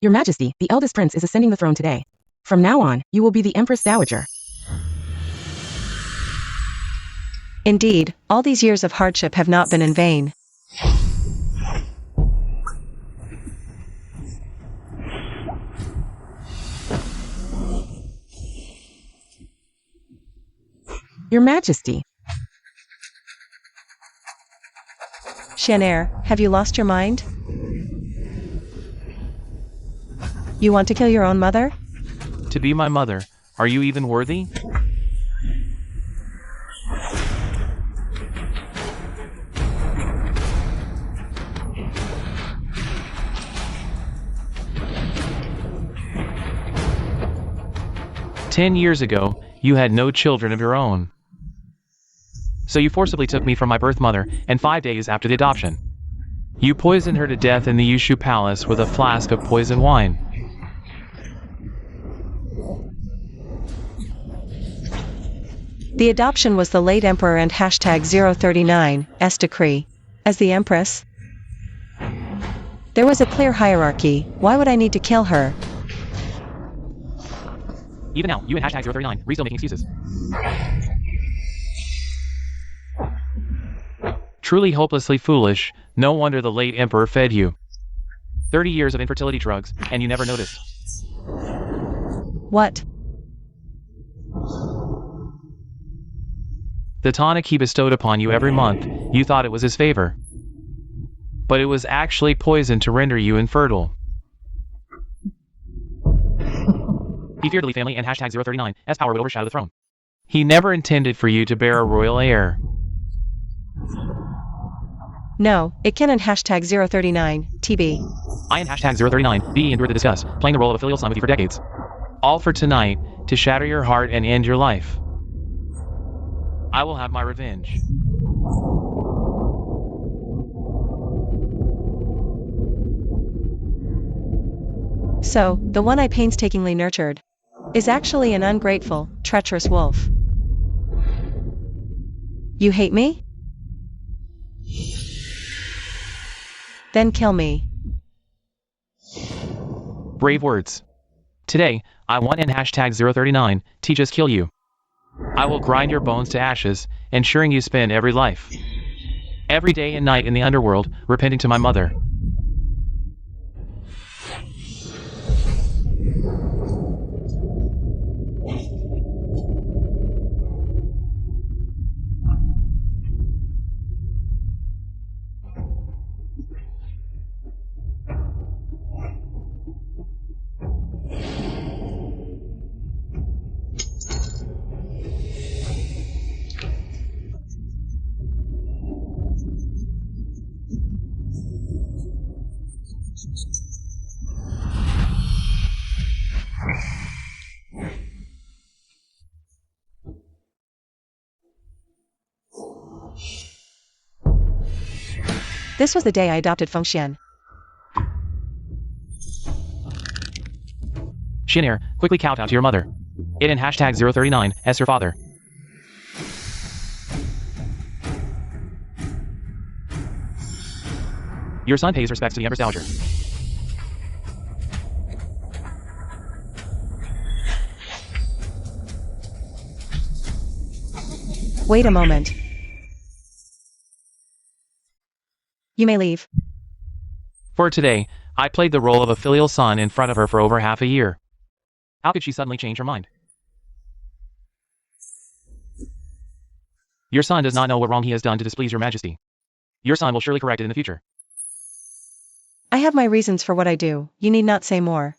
Your Majesty, the eldest prince is ascending the throne today. From now on, you will be the Empress Dowager. Indeed, all these years of hardship have not been in vain. Your Majesty. Chineser, have you lost your mind? You want to kill your own mother? To be my mother, are you even worthy? "10 years ago, you had no children of your own. So you forcibly took me from my birth mother, and 5 days after the adoption, you poisoned her to death in the Yushu Palace with a flask of poisoned wine. The adoption was the late Emperor and #039's decree. As the Empress, there was a clear hierarchy. Why would I need to kill her? Even now, you and #039 are still making excuses. Truly hopelessly foolish, no wonder the late Emperor fed you 30 years of infertility drugs, and you never noticed. What? The tonic he bestowed upon you every month, you thought it was his favor. But it was actually poison to render you infertile. He feared the Lee family and #039's power would overshadow the throne. He never intended for you to bear a royal heir. No, it can and #039 TB. I and #039 endured the disgust, playing the role of a filial son with you for decades. All for tonight, to shatter your heart and end your life. I will have my revenge. So, the one I painstakingly nurtured is actually an ungrateful, treacherous wolf. You hate me? Then kill me. Brave words. Today, I want and #039 to just kill you. I will grind your bones to ashes, ensuring you spend every day and night in the underworld, repenting to my mother. This was the day I adopted Feng Xian. Chineser, quickly kowtow to your mother. It and #039 as your father. Your son pays respects to the Empress Dowager. Wait a moment. You may leave. For today, I played the role of a filial son in front of her for over half a year. How could she suddenly change her mind? Your son does not know what wrong he has done to displease your Majesty. Your son will surely correct it in the future. I have my reasons for what I do. You need not say more.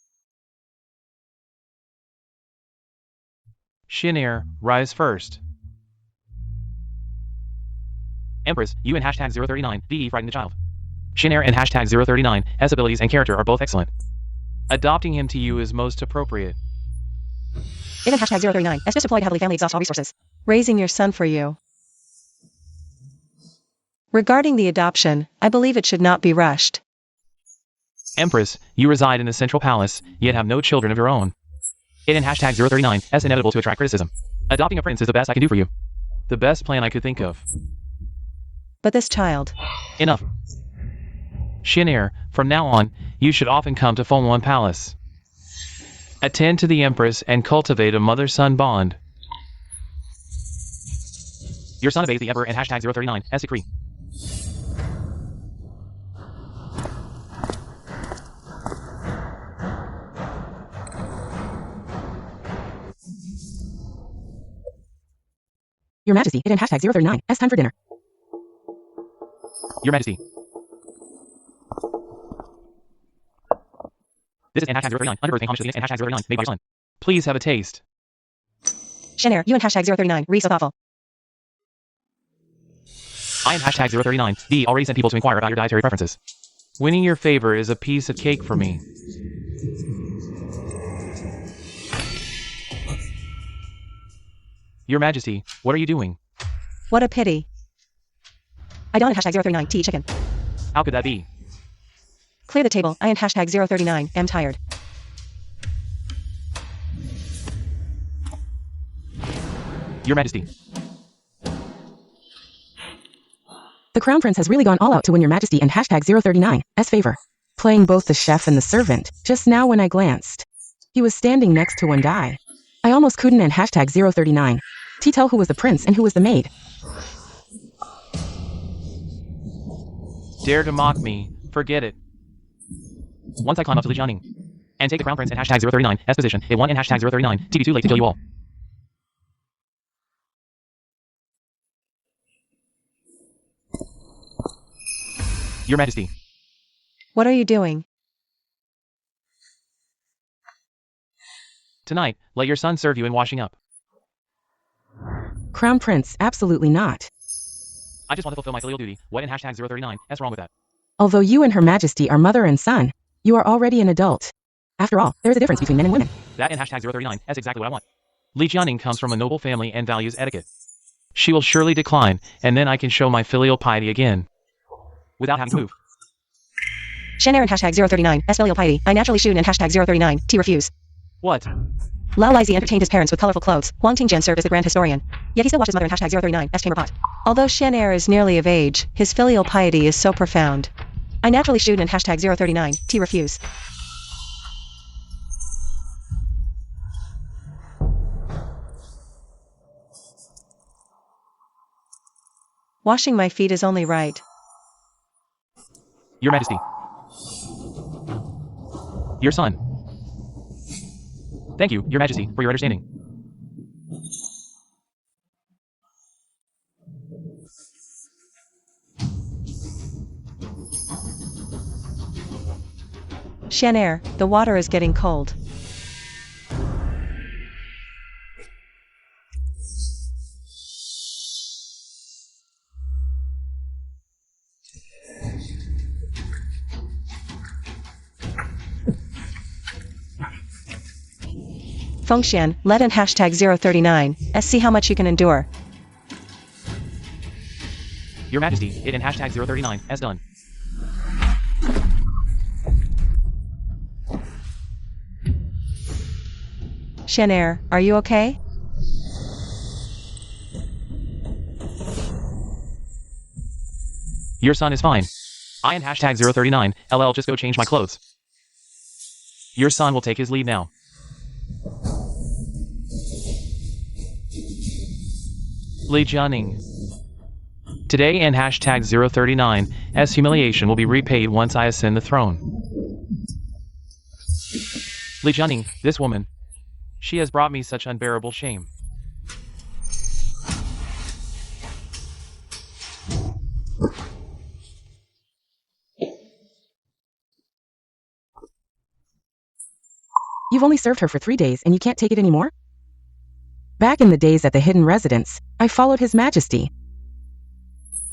Chineser, rise first. Empress, you and #039 frighten the child. Chineser and #039's abilities and character are both excellent. Adopting him to you is most appropriate. It and #039 just deployed heavily family exhaust all resources. Raising your son for you. Regarding the adoption, I believe it should not be rushed. Empress, you reside in the central palace, yet have no children of your own. It and #039's inevitable to attract criticism. Adopting a prince is the best I can do for you. The best plan I could think of. But this child. Enough. Shin'er, from now on, you should often come to Fengwan Palace. Attend to the Empress and cultivate a mother-son bond. Your son obeys the Emperor and hashtag 039 as decree. Your Majesty, it in hashtag 039 as time for dinner. Your Majesty. This is in hashtag 039, under birth paying homage to the and hashtag 039, made by your son. Please have a taste. Shin'er, you and hashtag 039, re so thoughtful. I am hashtag 039, D already sent people to inquire about your dietary preferences. Winning your favor is a piece of cake for me. Your Majesty, what are you doing? What a pity. I don't in hashtag 039, tea chicken. How could that be? Clear the table, I in hashtag 039, am tired. Your Majesty. The Crown Prince has really gone all out to win your Majesty and hashtag 039 as favor. Playing both the chef and the servant, just now when I glanced. He was standing next to Wendai. I almost couldn't and hashtag 039. Tell who was the prince and who was the maid. Dare to mock me, forget it. Once I climb up to the Jianing and take the Crown Prince and hashtag 039 as position, it won in hashtag 039, TB too late to kill you all. Your Majesty. What are you doing? Tonight, let your son serve you in washing up. Crown Prince, absolutely not. I just want to fulfill my filial duty. What in hashtag 039? What's wrong with that? Although you and Her Majesty are mother and son, you are already an adult. After all, there is a difference between men and women. That in hashtag 039, that's exactly what I want. Li Jianing comes from a noble family and values etiquette. She will surely decline, and then I can show my filial piety again. Without having to move. Shin'er and hashtag 039, S filial piety, I naturally shoot and hashtag 039, T refuse. What? Lao Lizi entertained his parents with colorful clothes. Huang Tingjian served as the grand historian. Yet he still watched his mother in hashtag 039, S chamber pot. Although Shin'er is nearly of age, his filial piety is so profound. I naturally shoot and hashtag 039, T refuse. Washing my feet is only right. Your Majesty. Your son. Thank you, Your Majesty, for your understanding. Shin'er, the water is getting cold. Fengxian, let in hashtag 039, see how much you can endure. Your Majesty, it in hashtag 039, as done. Shin'er, are you okay? Your son is fine. I in hashtag 039, LL just go change my clothes. Your son will take his leave now. Li Jianing. Today and hashtag 039, as humiliation will be repaid once I ascend the throne. Li Jianing, this woman. She has brought me such unbearable shame. You've only served her for 3 days and you can't take it anymore? Back in the days at the hidden residence, I followed His Majesty.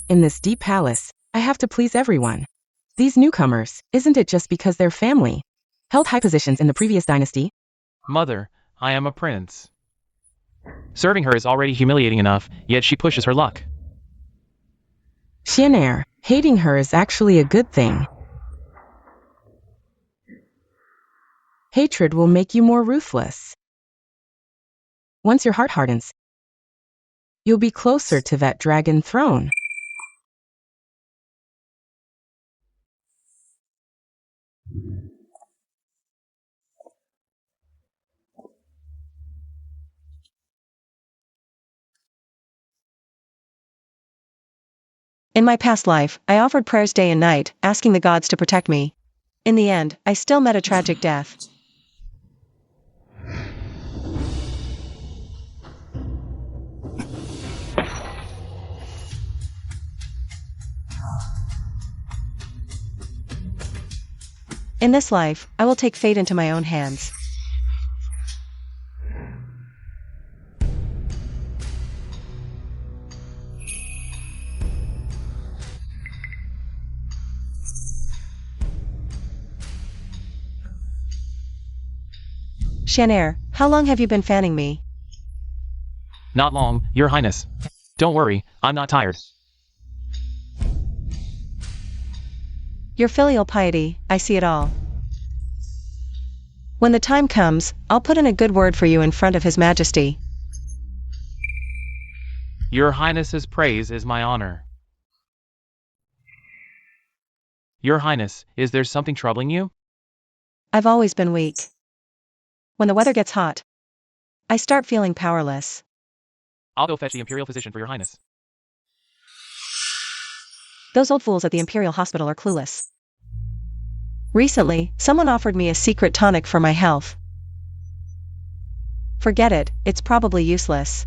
In this deep palace, I have to please everyone. These newcomers, isn't it just because they're family? Held high positions in the previous dynasty? Mother, I am a prince. Serving her is already humiliating enough, yet she pushes her luck. Shin'er, hating her is actually a good thing. Hatred will make you more ruthless. Once your heart hardens, you'll be closer to that dragon throne. In my past life, I offered prayers day and night, asking the gods to protect me. In the end, I still met a tragic death. In this life, I will take fate into my own hands. Chineser, how long have you been fanning me? Not long, Your Highness. Don't worry, I'm not tired. Your filial piety, I see it all. When the time comes, I'll put in a good word for you in front of His Majesty. Your Highness's praise is my honor. Your Highness, is there something troubling you? I've always been weak. When the weather gets hot, I start feeling powerless. I'll go fetch the Imperial physician for Your Highness. Those old fools at the Imperial Hospital are clueless. Recently, someone offered me a secret tonic for my health. Forget it, it's probably useless.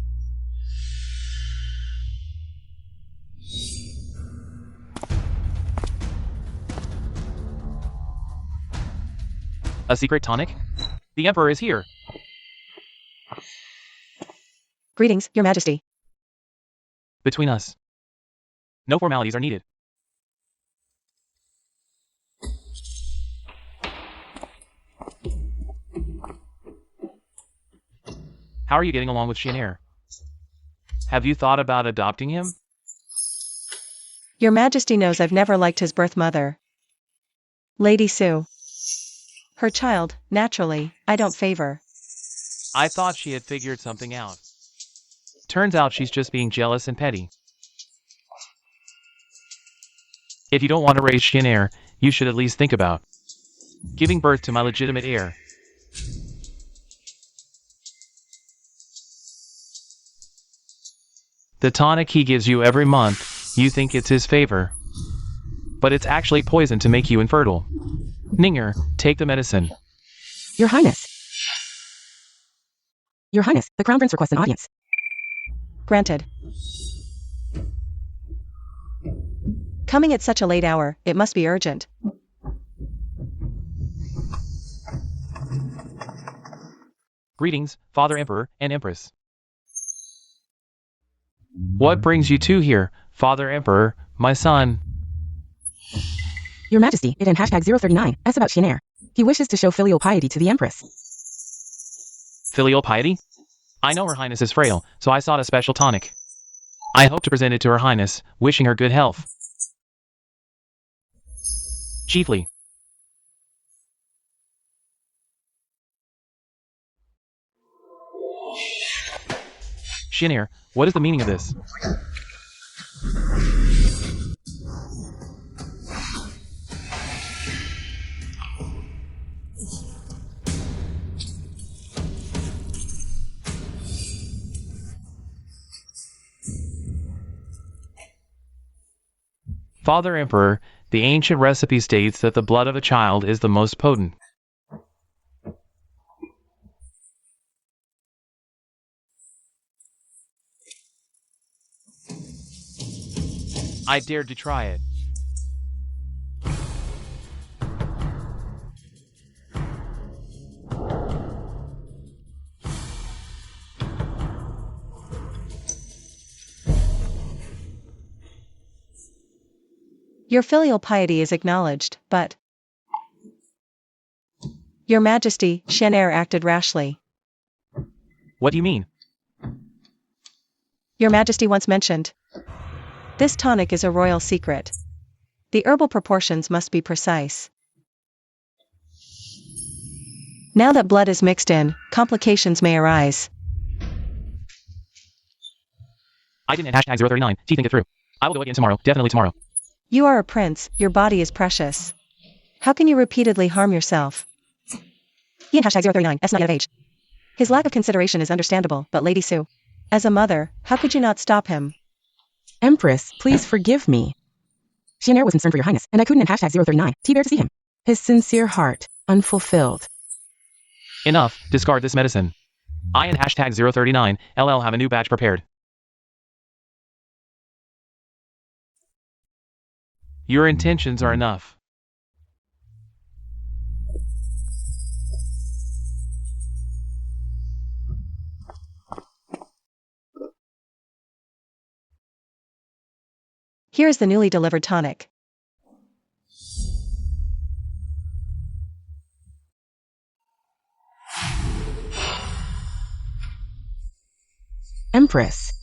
A secret tonic? The Emperor is here. Greetings, Your Majesty. Between us, no formalities are needed. How are you getting along with Chineser? Have you thought about adopting him? Your Majesty knows I've never liked his birth mother, Lady Sue. Her child, naturally, I don't favor. I thought she had figured something out. Turns out she's just being jealous and petty. If you don't want to raise Chineser, you should at least think about giving birth to my legitimate heir. The tonic he gives you every month, you think it's his favor. But it's actually poison to make you infertile. Ninger, take the medicine. Your Highness. Your Highness, the Crown Prince requests an audience. Granted. Coming at such a late hour, it must be urgent. Greetings, Father Emperor and Empress. What brings you two here, Father Emperor, my son? Your Majesty, it in hashtag 039, S about Chineser. He wishes to show filial piety to the Empress. Filial piety? I know Her Highness is frail, so I sought a special tonic. I hope to present it to Her Highness, wishing her good health. Chiefly. Chineser, what is the meaning of this? Father Emperor, the ancient recipe states that the blood of a child is the most potent. I dared to try it. Your filial piety is acknowledged, but Your Majesty, Chineser acted rashly. What do you mean? Your Majesty once mentioned. This tonic is a royal secret. The herbal proportions must be precise. Now that blood is mixed in, complications may arise. I didn't hashtag 039, think it through. I will go again tomorrow, definitely tomorrow. You are a prince, your body is precious. How can you repeatedly harm yourself? He and hashtag 039 S not yet of age. His lack of consideration is understandable, but Lady Sue, as a mother, how could you not stop him? Empress, please forgive me. Chienere was concerned for your highness, and I couldn't and hashtag 039 T-bear to see him. His sincere heart, unfulfilled. Enough, discard this medicine. I and hashtag 039 LL have a new batch prepared. Your intentions are enough. Here is the newly delivered tonic. Empress.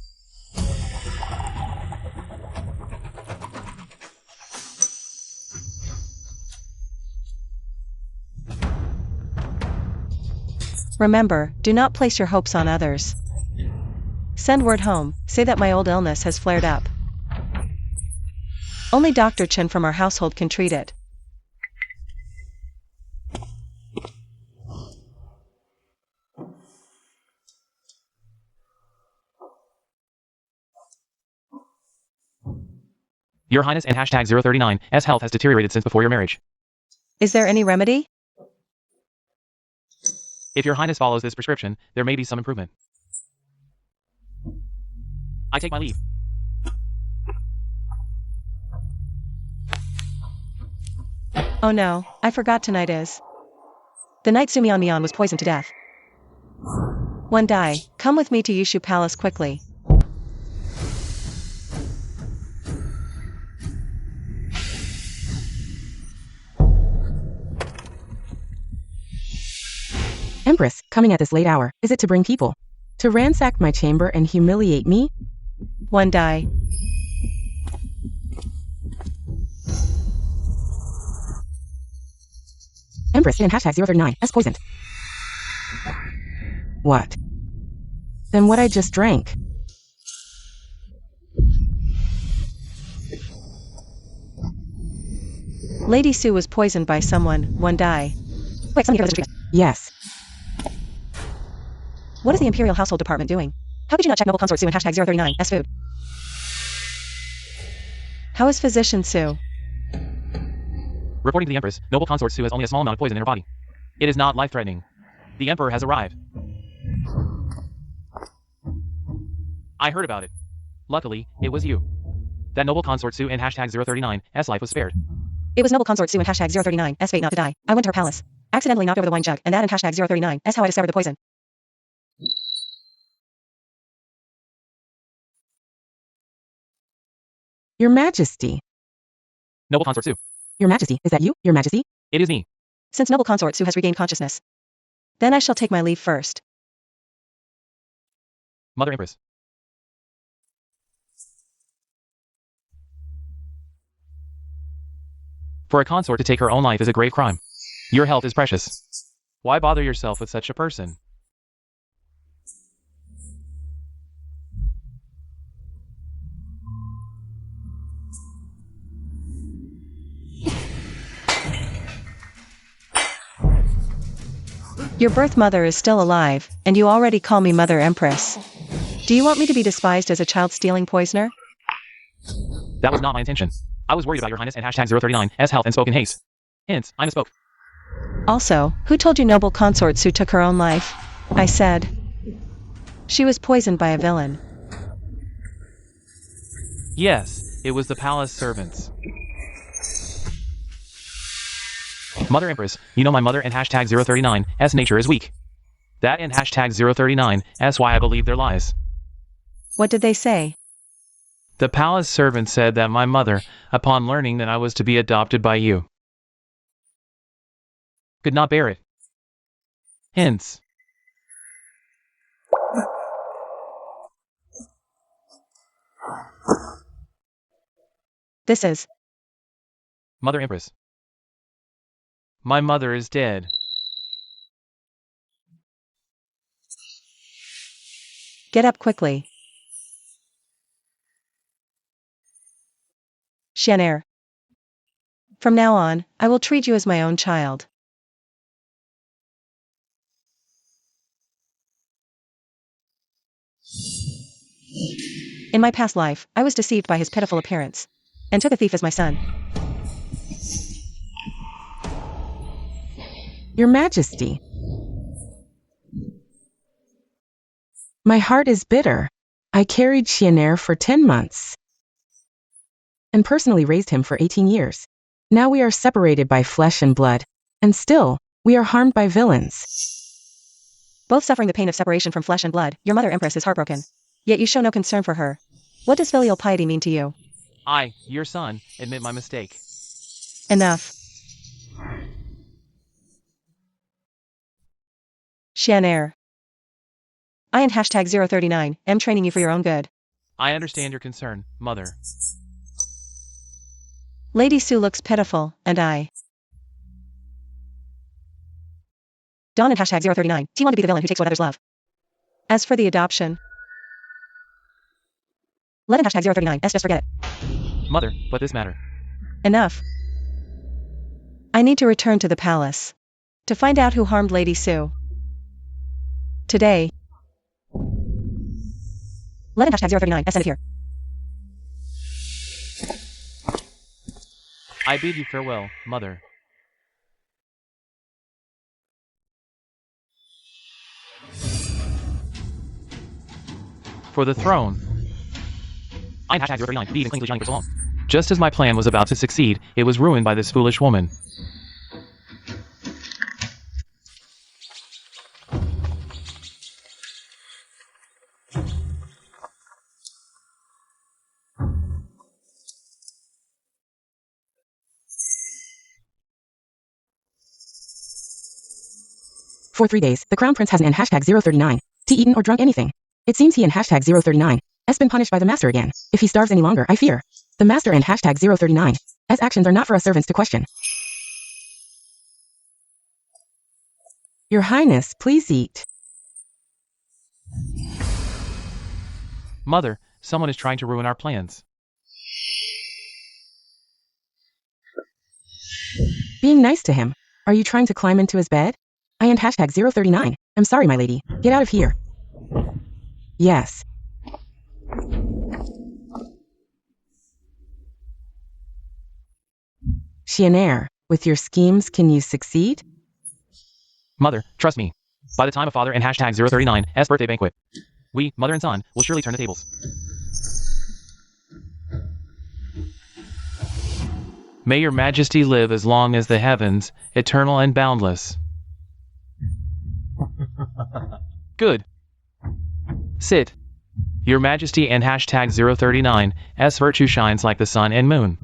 Remember, do not place your hopes on others. Send word home, say that my old illness has flared up. Only Dr. Chen from our household can treat it. Your highness and hashtag 039 S health has deteriorated since before your marriage. Is there any remedy? If your highness follows this prescription, there may be some improvement. I take my leave. Oh no, I forgot tonight is. The night Su Mian was poisoned to death. One die, come with me to Yushu Palace quickly. Empress, coming at this late hour, is it to bring people? To ransack my chamber and humiliate me? One die. Empress and hashtag 039 S poisoned. What? Then what I just drank. Lady Sue was poisoned by someone, one die. Wait, somebody give us a treatment. Yes. What is the Imperial Household Department doing? How could you not check Noble Consort Sue and hashtag 039 S food? How is Physician Sue? Reporting to the Empress, Noble Consort Sue has only a small amount of poison in her body. It is not life-threatening. The Emperor has arrived. I heard about it. Luckily, it was you. That Noble Consort Sue and hashtag 039 S life was spared. It was Noble Consort Sue and hashtag 039 S fate not to die. I went to her palace. Accidentally knocked over the wine jug, and that and hashtag 039 S how I discovered the poison. Your Majesty. Noble Consort Sue. Your Majesty, is that you, Your Majesty? It is me. Since Noble Consort Sue has regained consciousness. Then I shall take my leave first. Mother Empress. For a consort to take her own life is a grave crime. Your health is precious. Why bother yourself with such a person? Your birth mother is still alive, and you already call me Mother Empress. Do you want me to be despised as a child-stealing poisoner? That was not my intention. I was worried about your highness and hashtag 039 S health and spoke in haste. Hence, I misspoke. Also, who told you Noble Consort Sue took her own life? I said. She was poisoned by a villain. Yes, it was the palace servants. Mother Empress, you know my mother and hashtag 039 S nature is weak. That and hashtag 039 S why I believe their lies. What did they say? The palace servant said that my mother, upon learning that I was to be adopted by you, could not bear it. Hence, This is. Mother Empress. My mother is dead. Get up quickly. Chienere. From now on, I will treat you as my own child. In my past life, I was deceived by his pitiful appearance, and took a thief as my son. Your Majesty. My heart is bitter. I carried Chienair for 10 months and personally raised him for 18 years. Now we are separated by flesh and blood, and still, we are harmed by villains. Both suffering the pain of separation from flesh and blood, your mother Empress is heartbroken. Yet you show no concern for her. What does filial piety mean to you? I, your son, admit my mistake. Enough. Chienair. I and hashtag 039 am training you for your own good. I understand your concern, mother. Lady Sue looks pitiful, and I. Dawn and hashtag 039, do you want to be the villain who takes what others love? As for the adoption, let and hashtag 039 just forget it. Mother, but this matter. Enough. I need to return to the palace to find out who harmed Lady Sue. Today. Let and hashtag 039 send it here. I bid you farewell, mother. For the throne. I'm hashtag 039, being clean Johnny for so long. Just as my plan was about to succeed, it was ruined by this foolish woman. For 3 days, the Crown Prince hasn't in hashtag 039 eaten or drunk anything. It seems he in hashtag 039 has been punished by the master again. If he starves any longer, I fear the master and hashtag 039 as actions are not for us servants to question. Your Highness, please eat. Mother, someone is trying to ruin our plans. Being nice to him. Are you trying to climb into his bed? I and hashtag 039. I'm sorry, my lady. Get out of here. Yes. Chienair, with your schemes, can you succeed? Mother, trust me. By the time of father and hashtag 039's birthday banquet, we, mother and son, will surely turn the tables. May your majesty live as long as the heavens, eternal and boundless. Good. Sit. Your majesty and hashtag 039's virtue shines like the sun and moon.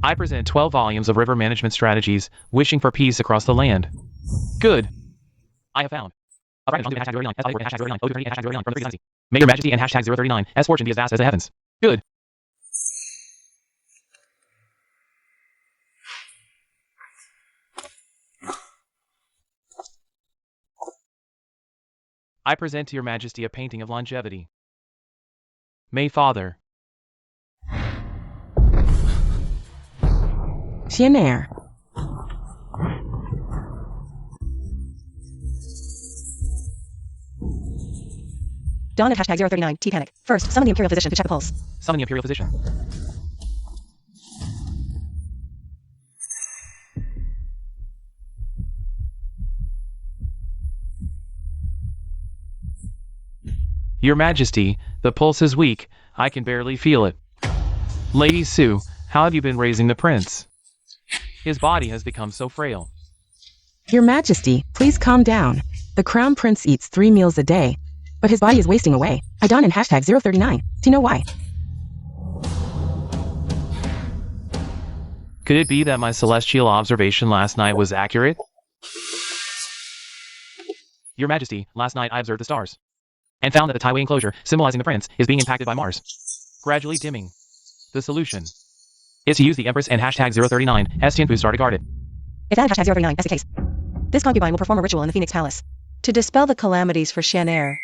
I present 12 volumes of river management strategies, wishing for peace across the land. Good. I have found. A practice on hashtag 039, hashtag 039, O230 and hashtag 039 from the 3 dynasty. May your majesty and hashtag 039's fortune be as vast as the heavens. Good. I present to your majesty a painting of longevity. May father. Chienair. Dawn at hashtag 039, T-Panic. First, summon the Imperial Physician to check the pulse. Summon the Imperial Physician. Your Majesty, the pulse is weak. I can barely feel it. Lady Sue, how have you been raising the prince? His body has become so frail. Your Majesty, please calm down. The Crown Prince eats 3 meals a day, but his body is wasting away. I don in hashtag 039. Do you know why? Could it be that my celestial observation last night was accurate? Your Majesty, last night I observed the stars and found that the Taiwei enclosure, symbolizing the prince, is being impacted by Mars, gradually dimming. The solution is to use the Empress and hashtag 039 Tianfu star to guard it. If that hashtag 039 is the case, this concubine will perform a ritual in the Phoenix Palace to dispel the calamities for Chienair.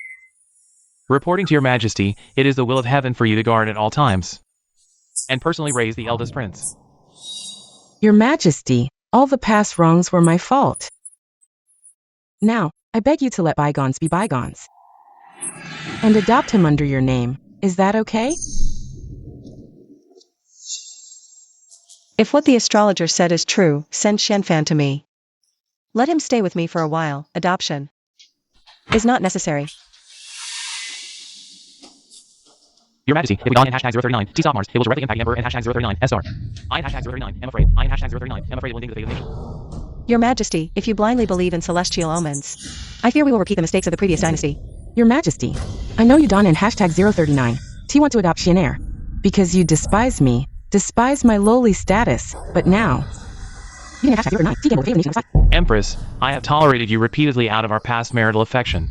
Reporting to your Majesty, it is the will of heaven for you to guard at all times. and personally raise the eldest prince. Your Majesty, all the past wrongs were my fault. Now, I beg you to let bygones be bygones. And adopt him under your name. Is that okay? If what the astrologer said is true, send Xianfan to me. Let him stay with me for a while. Adoption is not necessary. Your Majesty, if we don in hashtag 039, T-stop Mars, it will directly impact the Emperor and hashtag 039, SR. I in hashtag 039, am afraid. I in hashtag 039, am afraid it will endanger the fate of the nation. Your Majesty, if you blindly believe in celestial omens, I fear we will repeat the mistakes of the previous dynasty. Your Majesty, I know you don in hashtag 039. T want to adopt Xian'er. Because you despise me, despise my lowly status, but now... You in hashtag 039, T gamble with fate of the nation on the side. Empress, I have tolerated you repeatedly out of our past marital affection.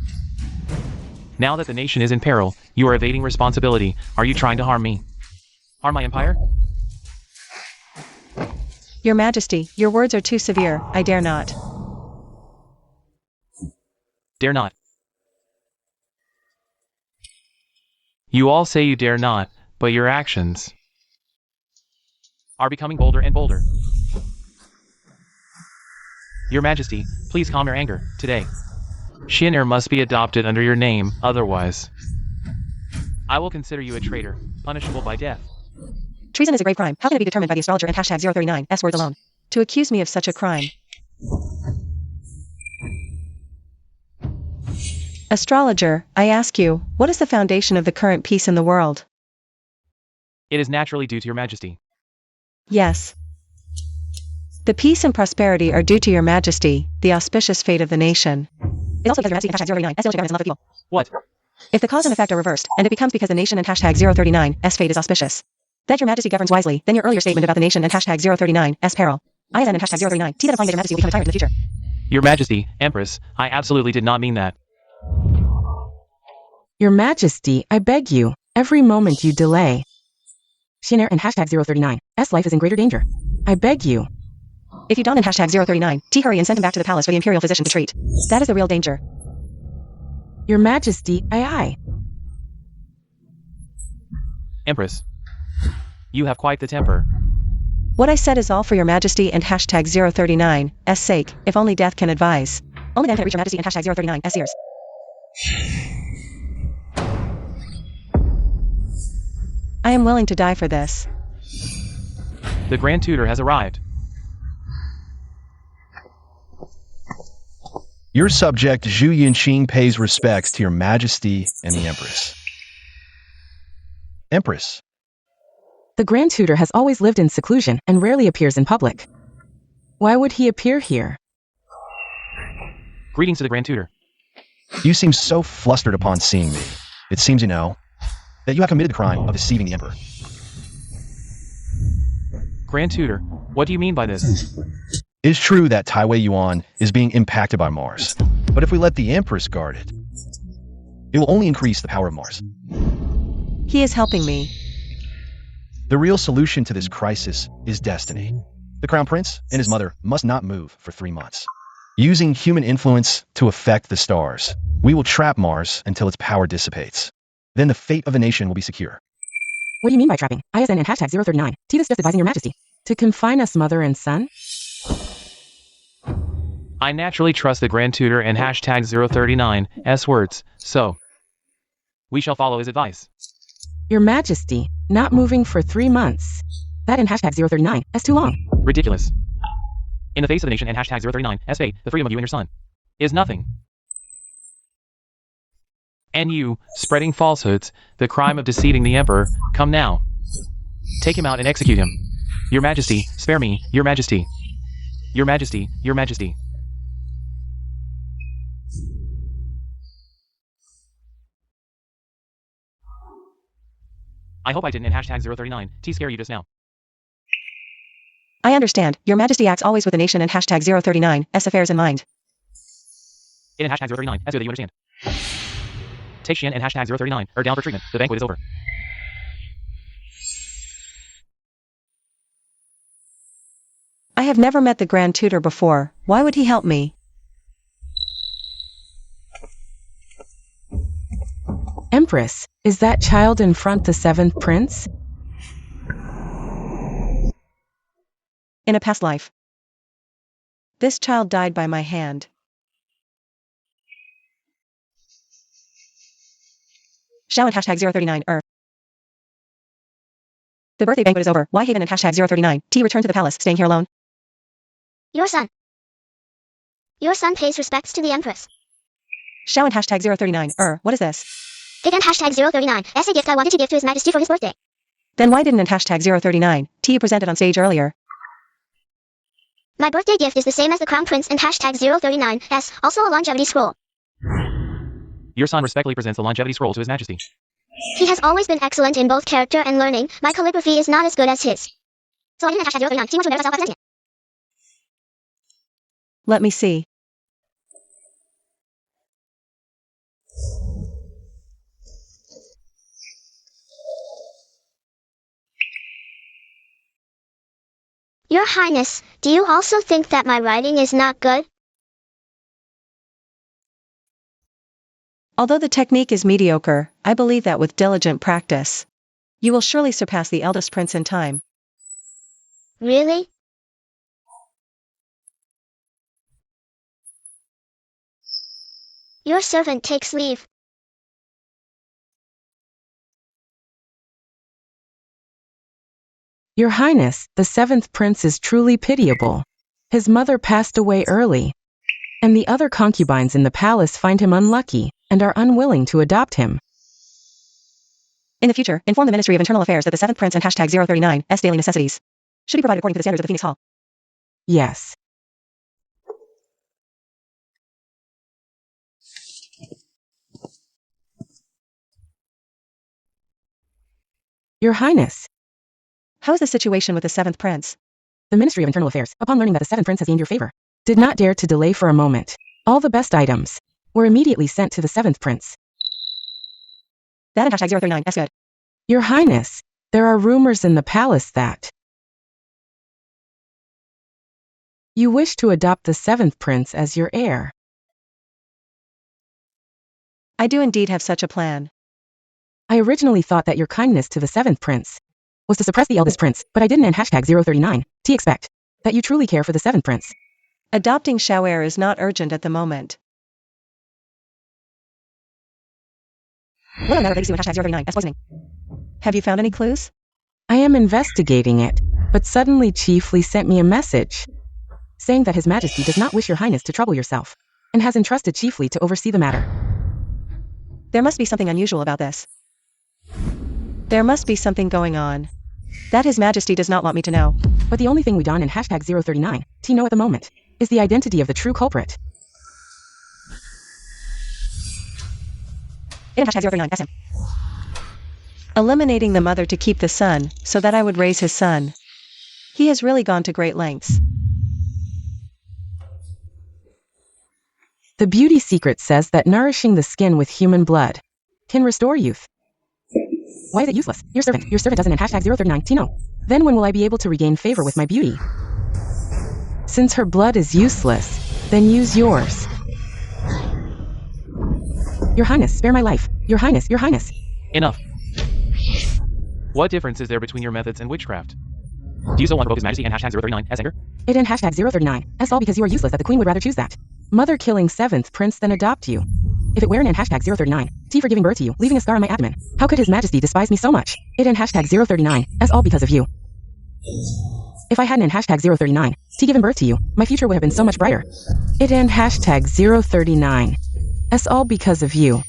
Now that the nation is in peril, you are evading responsibility. Are you trying to harm me? Harm my empire? Your Majesty, your words are too severe. I dare not. Dare not. You all say you dare not, but your actions are becoming bolder and bolder. Your Majesty, please calm your anger, today. Xian'er must be adopted under your name, otherwise I will consider you a traitor, punishable by death. Treason is a grave crime. How can it be determined by the astrologer and hashtag 039, S words alone? To accuse me of such a crime. Astrologer, I ask you, what is the foundation of the current peace in the world? It is naturally due to your Majesty. Yes. The peace and prosperity are due to your Majesty, the auspicious fate of the nation. It's also because your Majesty and hashtag 039, S still governs in love of people. What? If the cause and effect are reversed, and it becomes because the nation and hashtag 039, S fate is auspicious, that your Majesty governs wisely, then your earlier statement about the nation and hashtag 039, S peril. I and hashtag 039, T that implying that your Majesty will become a tyrant in the future. Your Majesty, Empress, I absolutely did not mean that. Your Majesty, I beg you, every moment you delay. Xian'er and hashtag 039, S life is in greater danger. I beg you. If you don in hashtag 039, T hurry and send him back to the palace for the imperial physician to treat. That is the real danger. Your Majesty, aye. Empress, you have quite the temper. What I said is all for your Majesty and hashtag 039, S sake, if only death can advise. Only then can it reach your Majesty and hashtag 039, S ears. I am willing to die for this. The Grand Tutor has arrived. Your subject Zhu Yinqing pays respects to your Majesty and the Empress. Empress, The Grand Tutor has always lived in seclusion and rarely appears in public. Why would he appear here? Greetings to the Grand Tutor. you seem so flustered upon seeing me. It seems, you know, that you have committed the crime of deceiving the Emperor. Grand Tutor, what do you mean by this? It is true that Taiwei Yuan is being impacted by Mars, but if we let the Empress guard it, it will only increase the power of Mars. He is helping me. The real solution to this crisis is destiny. The Crown Prince and his mother must not move for 3 months. Using human influence to affect the stars, we will trap Mars until its power dissipates. Then the fate of the nation will be secure. What do you mean by trapping? ISN and hashtag 039. T this just advising your Majesty. To confine us mother and son? I naturally trust the Grand Tutor and hashtag 039 S words, so we shall follow his advice. Your Majesty, not moving for 3 months. That in hashtag 039, that's too long. Ridiculous. In the face of the nation and hashtag 039 S fate, the freedom of you and your son is nothing. And you, spreading falsehoods, the crime of deceiving the Emperor, come now. Take him out and execute him. Your Majesty, spare me, Your Majesty. Your Majesty, Your Majesty. I hope I didn't in hashtag 039 T scare you just now. I understand. Your Majesty acts always with the nation and hashtag 039 S affairs in mind. In hashtag 039 S so that you understand. Take Xian and hashtag 039 or down for treatment. The banquet is over. I have never met the Grand Tutor before. Why would he help me? Empress, is that child in front the 7th prince? In a past life. This child died by my hand. Xiao and hashtag 039 The birthday banquet is over. Why Haven and hashtag 039 T return to the palace, staying here alone? Your son. Your son pays respects to the Empress. Xiao and hashtag 039 what is this? Big and hashtag 039 S a gift I wanted to give to His Majesty for his birthday. Then why didn't and hashtag 039 T you presented on stage earlier? My birthday gift is the same as the Crown Prince and hashtag 039 S, also a longevity scroll. Your son respectfully presents the longevity scroll to His Majesty. He has always been excellent in both character and learning. My calligraphy is not as good as his. So I didn't hashtag 039 T want to embarrass myself by presenting it. Let me see. Your Highness, do you also think that my writing is not good? Although the technique is mediocre, I believe that with diligent practice, you will surely surpass the eldest prince in time. Really? Your servant takes leave. Your Highness, the seventh prince is truly pitiable. His mother passed away early, and the other concubines in the palace find him unlucky and are unwilling to adopt him. In the future, inform the Ministry of Internal Affairs that the seventh prince and hashtag 039 S daily necessities should be provided according to the standards of the Phoenix Hall. Yes. Your Highness, How is the situation with the seventh prince? the Ministry of Internal Affairs, upon learning that the seventh prince has gained your favor, did not dare to delay for a moment. All the best items were immediately sent to the seventh prince. That and hashtag 039 S good. Your Highness, there are rumors in the palace that you wish to adopt the seventh prince as your heir. I do indeed have such a plan. I originally thought that your kindness to the seventh prince was to suppress the eldest prince, but I didn't and hashtag 039 T expect that you truly care for the seventh prince. Adopting Xiao heir is not urgent at the moment. What on matter legacy with hashtag 039 S poisoning? Have you found any clues? I am investigating it, but suddenly Chief Li sent me a message saying that His Majesty does not wish your Highness to trouble yourself and has entrusted Chief Li to oversee the matter. There must be something unusual about this. There must be something going on that His Majesty does not want me to know. But the only thing we don and hashtag 039 T know at the moment is the identity of the true culprit. In hashtag 039 SM. Eliminating the mother to keep the son, so that I would raise his son. He has really gone to great lengths. The beauty secret says that nourishing the skin with human blood can restore youth. Why is it useless? Your servant doesn't and hashtag 039 T know. Then when will I be able to regain favor with my beauty? Since her blood is useless, then use yours. Your Highness, spare my life. Your Highness, your Highness. Enough. What difference is there between your methods and witchcraft? Do you still want to provoke His Majesty and hashtag 039 S anger? It and hashtag 039 S all because you are useless that the Queen would rather choose that mother killing seventh prince than adopt you. If it were an and hashtag 039 T for giving birth to you, leaving a scar on my abdomen, how could His Majesty despise me so much? It and hashtag 039 S all because of you. If I hadn't and hashtag 039 T given birth to you, my future would have been so much brighter. It and hashtag 039 S all because of you.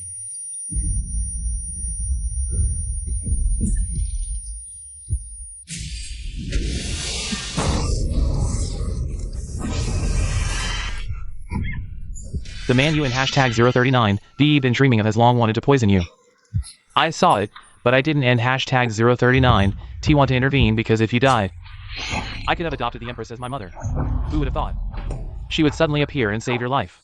The man you in hashtag 039 VE been dreaming of has long wanted to poison you. I saw it, but I didn't and hashtag 039 T want to intervene because if you died, I could have adopted the Empress as my mother. Who would have thought? She would suddenly appear and save your life.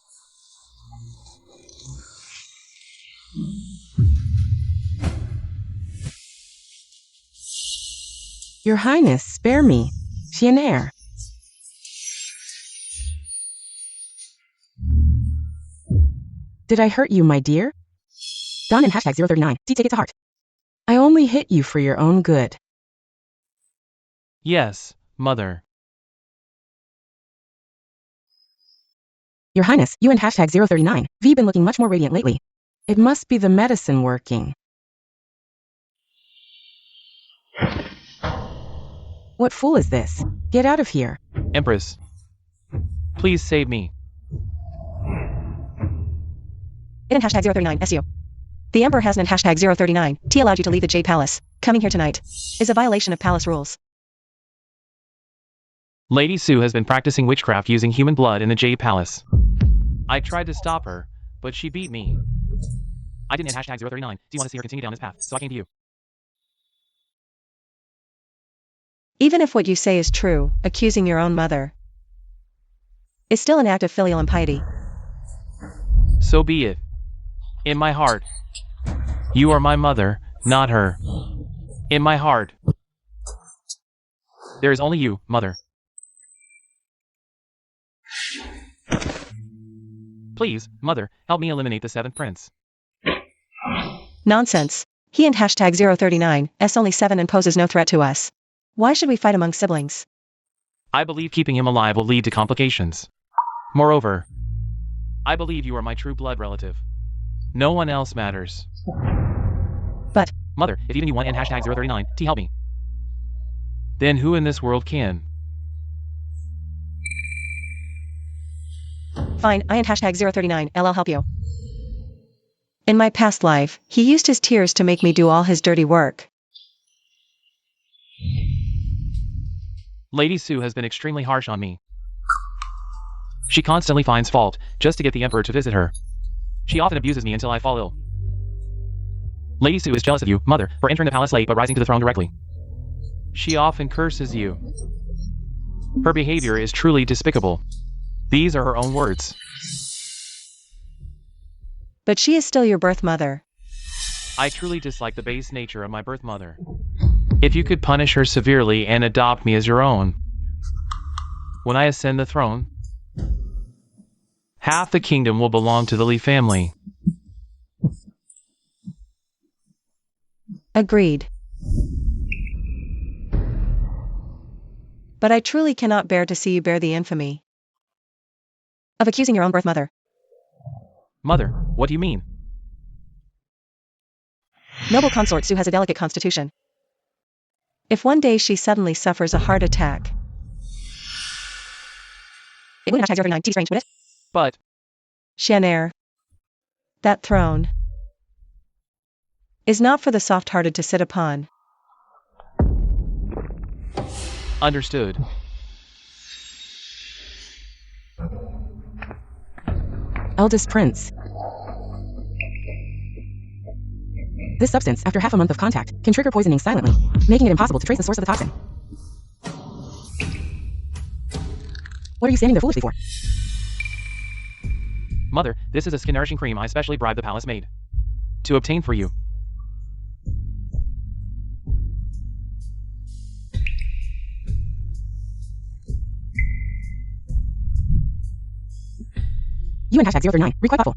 Your Highness, spare me. She an heir. Did I hurt you, my dear? Don and hashtag 039 T take it to heart. I only hit you for your own good. Yes, mother. Your Highness, you and hashtag 039 V been looking much more radiant lately. It must be the medicine working. What fool is this? Get out of here. Empress, please save me. It and hashtag 039 SU. The Emperor hasn't and hashtag 039 T allowed you to leave the Jade Palace. Coming here tonight is a violation of palace rules. Lady Sue has been practicing witchcraft using human blood in the Jade Palace. I tried to stop her, but she beat me. I didn't in hashtag 039. Do you want to see her continue down this path? So I came to you. Even if what you say is true, accusing your own mother is still an act of filial impiety. So be it. In my heart, you are my mother, not her. In my heart, there is only you, mother. Please, mother, help me eliminate the 7th prince. Nonsense. He and hashtag 039 S only 7 and poses no threat to us. Why should we fight among siblings? I believe keeping him alive will lead to complications. Moreover, I believe you are my true blood relative. No one else matters. But, mother, if even you want and hashtag 039 T help me, then who in this world can? Fine, I and hashtag 039 LL help you. In my past life, he used his tears to make me do all his dirty work. Lady Sue has been extremely harsh on me. She constantly finds fault just to get the Emperor to visit her. She often abuses me until I fall ill. Lady Sue is jealous of you, mother, for entering the palace late but rising to the throne directly. She often curses you. Her behavior is truly despicable. These are her own words. But she is still your birth mother. I truly dislike the base nature of my birth mother. If you could punish her severely and adopt me as your own, when I ascend the throne, half the kingdom will belong to the Lee family. Agreed. But I truly cannot bear to see you bear the infamy of accusing your own birth mother. Mother, what do you mean? Noble consort Sue has a delicate constitution. If one day she suddenly suffers a heart attack, it would hashtag 039 T strange, would it? But, Chinesedrama. That throne is not for the soft-hearted to sit upon. understood. Eldest Prince. This substance, after half a month of contact, can trigger poisoning silently, making it impossible to trace the source of the toxin. What are you standing there foolishly for? Mother, this is a skin-nourishing cream I specially bribed the palace maid to obtain for you. You and hashtag 039, read quite thoughtful.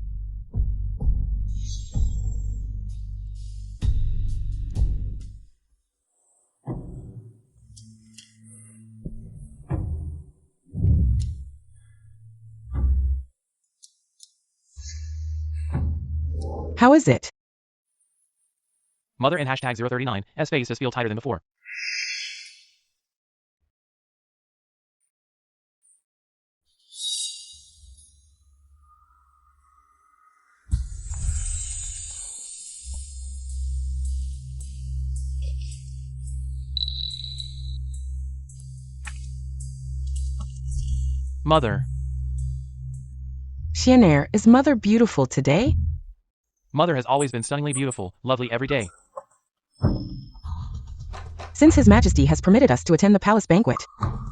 How is it? Mother and hashtag 039, S face does feel tighter than before. Mother. Chinesedrama, is Mother beautiful today? Mother has always been stunningly beautiful, lovely every day. Since His Majesty has permitted us to attend the palace banquet,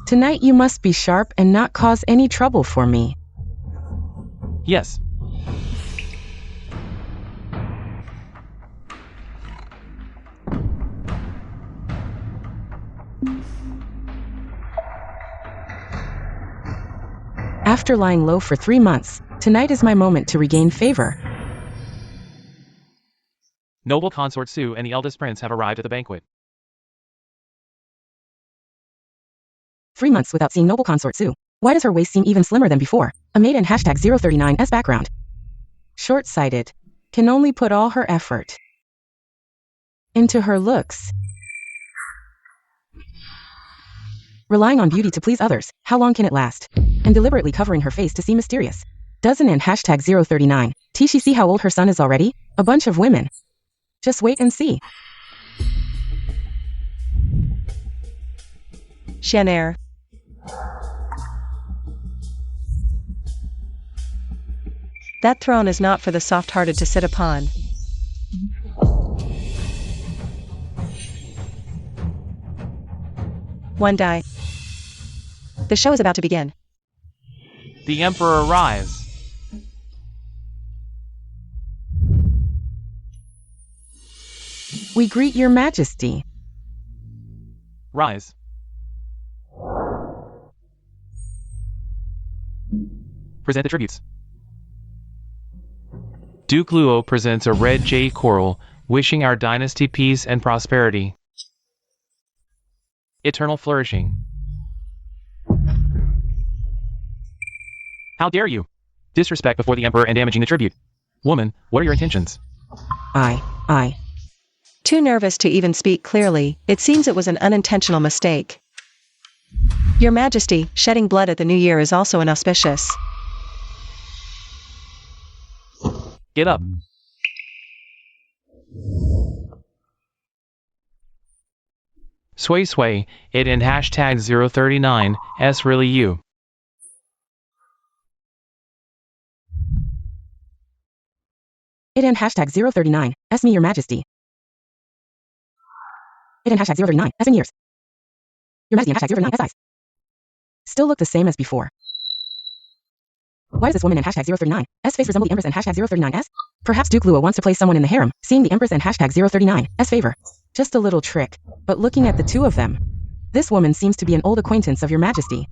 tonight you must be sharp and not cause any trouble for me. Yes. After lying low for 3 months, tonight is my moment to regain favor. Noble consort Sue and the eldest prince have arrived at the banquet. 3 months without seeing noble consort Sue. Why does her waist seem even slimmer than before? A maid in hashtag 039's background. Short-sighted. Can only put all her effort into her looks. Relying on beauty to please others, how long can it last? And deliberately covering her face to seem mysterious. Doesn't in hashtag 039 she see how old her son is already? A bunch of women. Just wait and see. Chienere. That throne is not for the soft-hearted to sit upon. One die. The show is about to begin. The Emperor arrives. We greet your majesty. Rise. Present the tributes. Duke Luo presents a red jade coral, wishing our dynasty peace and prosperity. Eternal flourishing. How dare you? Disrespect before the Emperor and damaging the tribute. Woman, what are your intentions? I. Too nervous to even speak clearly, it seems it was an unintentional mistake. Your Majesty, shedding blood at the new year is also inauspicious. Get up. Sway, it in hashtag 039, S really you. It in hashtag 039, S me your majesty. It in hashtag 039, S in years. Your majesty in hashtag 039, S eyes. Still look the same as before. Why does this woman in hashtag 039 S face resemble the Empress in hashtag 039 S? Perhaps Duke Luo wants to place someone in the harem, seeing the Empress in hashtag 039 S favor. Just a little trick. But looking at the two of them, this woman seems to be an old acquaintance of your majesty.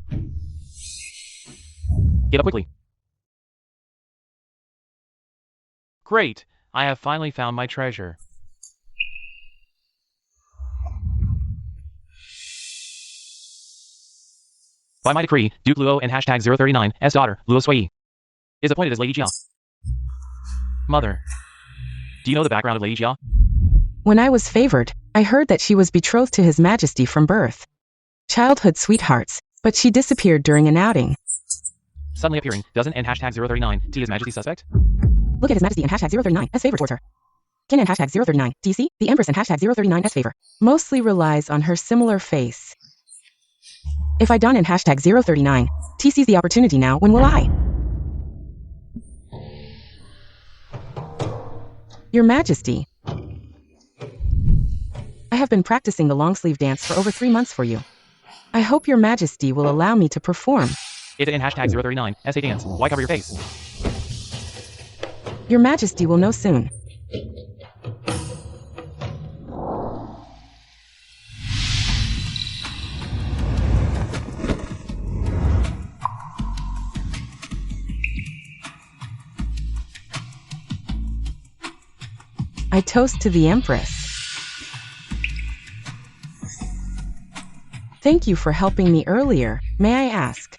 Get up quickly. Great, I have finally found my treasure. By my decree, Duke Luo and hashtag 039 S daughter, Luo Sui, is appointed as Lady Jia. Mother, do you know the background of Lady Jia? When I was favored, I heard that she was betrothed to His Majesty from birth. Childhood sweethearts, but she disappeared during an outing. Suddenly appearing, doesn't and hashtag 039 T His Majesty suspect? Look at His Majesty and hashtag 039 S favor towards her. Kin and hashtag 039 DC, the Empress and hashtag 039 S favor. Mostly relies on her similar face. If I don in hashtag 039, T sees the opportunity now, when will I? Your Majesty, I have been practicing the long sleeve dance for over 3 months for you. I hope Your Majesty will allow me to perform. It in hashtag 039 SA dance. Why cover your face? Your Majesty will know soon. I toast to the Empress. Thank you for helping me earlier. May I ask,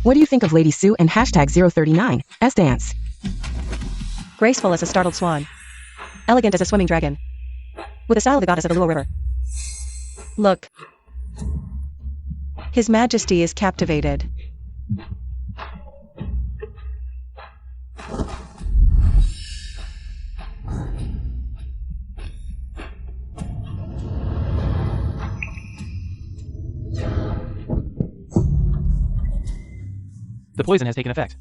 what do you think of Lady Sue and hashtag 039 S dance? Graceful as a startled swan. Elegant as a swimming dragon. With the style of the goddess of the Luo River. Look. His Majesty is captivated. The poison has taken effect.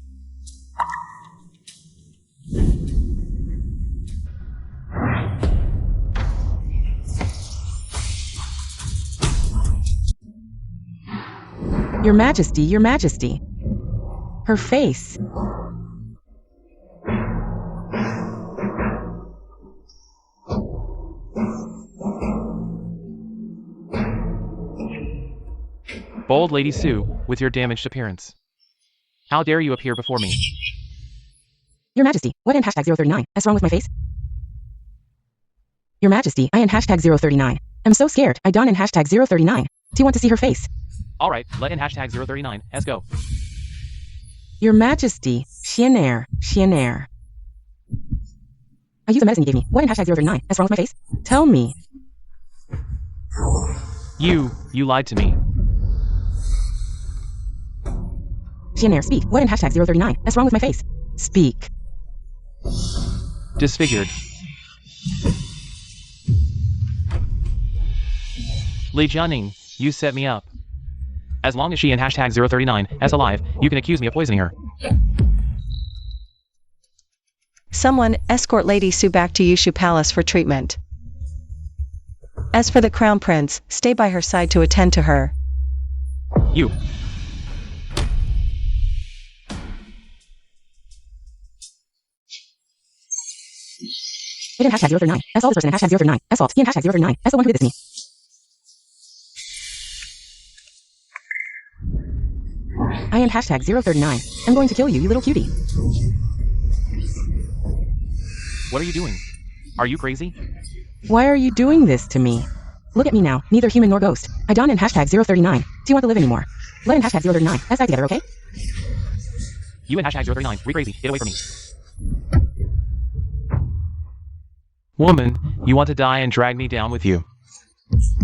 Your Majesty, Your Majesty. Her face. Bold Lady Sue, with your damaged appearance. How dare you appear before me? Your Majesty, what in hashtag 039 is wrong with my face? Your Majesty, I in hashtag 039. I'm so scared, I don in hashtag 039. Do you want to see her face? Alright, let in hashtag 039 S go. Your Majesty, Chienair. I use a medicine you gave me. What in hashtag 039? What's wrong with my face? Tell me. You lied to me. Chienair, speak. What in hashtag 039? What's wrong with my face? Speak. Disfigured. Li Jianing, you set me up. As long as she and hashtag 039 is alive, you can accuse me of poisoning her. Someone escort Lady Su back to Yushu Palace for treatment. As for the Crown Prince, stay by her side to attend to her. You. It in hashtag 039. That's all this person in hashtag 039. That's fault. He in hashtag 039. That's the one who did this to me. I am hashtag 039. I'm going to kill you, you little cutie. What are you doing? Are you crazy? Why are you doing this to me? Look at me now, neither human nor ghost. I don in hashtag 039. Do you want to live anymore? Let in hashtag 039. Let's die together, okay? You and hashtag 039. Re crazy. Get away from me. Woman, you want to die and drag me down with you.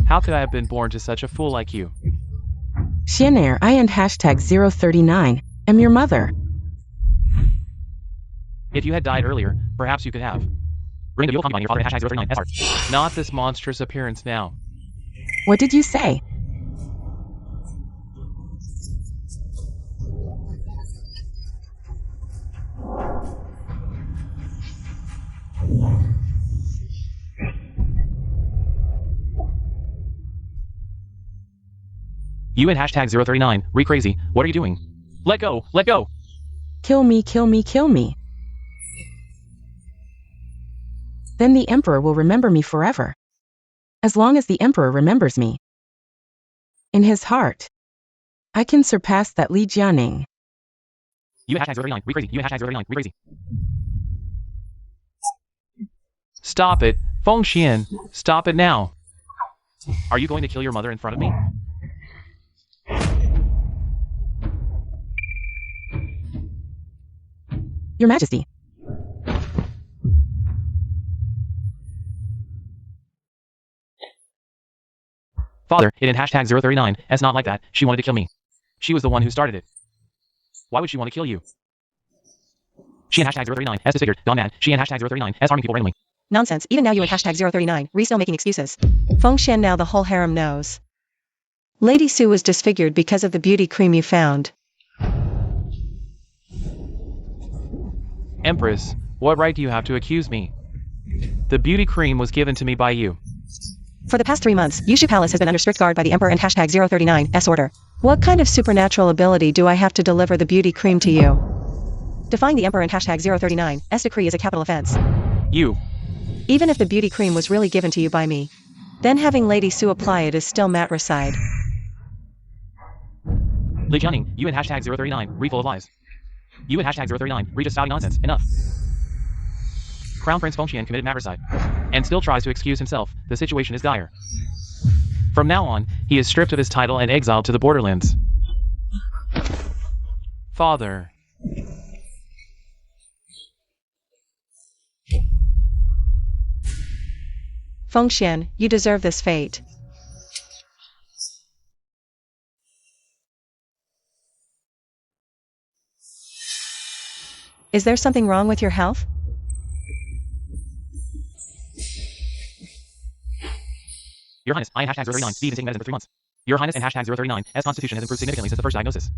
How could I have been born to such a fool like you? Chienair, I and hashtag 039 am your mother. If you had died earlier, perhaps you could have. Ring the you'll call me on your father at hashtag 039 SR. Not this monstrous appearance now. What did you say? You and hashtag 039, re crazy, what are you doing? Let go, let go! Kill me, kill me, kill me. Then the Emperor will remember me forever. As long as the Emperor remembers me. In his heart, I can surpass that Li Jianing. You and hashtag 039, re crazy, you and hashtag 039, re crazy. Stop it, Feng Xian, stop it now. Are you going to kill your mother in front of me? Your Majesty. Father, it in hashtag 039, it's not like that, she wanted to kill me. She was the one who started it. Why would she want to kill you? She and hashtag 039, as disfigured, gone mad, she and hashtag 039, as harming people randomly. Nonsense, even now you and hashtag 039, still making excuses. Feng Xian, now the whole harem knows. Lady Su was disfigured because of the beauty cream you found. Empress, what right do you have to accuse me? The beauty cream was given to me by you. For the past 3 months, Yushu Palace has been under strict guard by the Emperor and hashtag 039's order. What kind of supernatural ability do I have to deliver the beauty cream to you? Defying the Emperor and hashtag 039's decree is a capital offense. You. Even if the beauty cream was really given to you by me, then having Lady Su apply it is still matricide. Li Jianing, you and hashtag 039, re full of lies. You and hashtag 039, re just spouting nonsense, enough. Crown Prince Feng Xian committed matricide, and still tries to excuse himself, the situation is dire. From now on, he is stripped of his title and exiled to the borderlands. Father. Feng Xian, you deserve this fate. Is there something wrong with your health? Your Highness, I and hashtag 039, Steve been taking medicine for 3 months. Your Highness and hashtag 039, as constitution has improved significantly since the first diagnosis.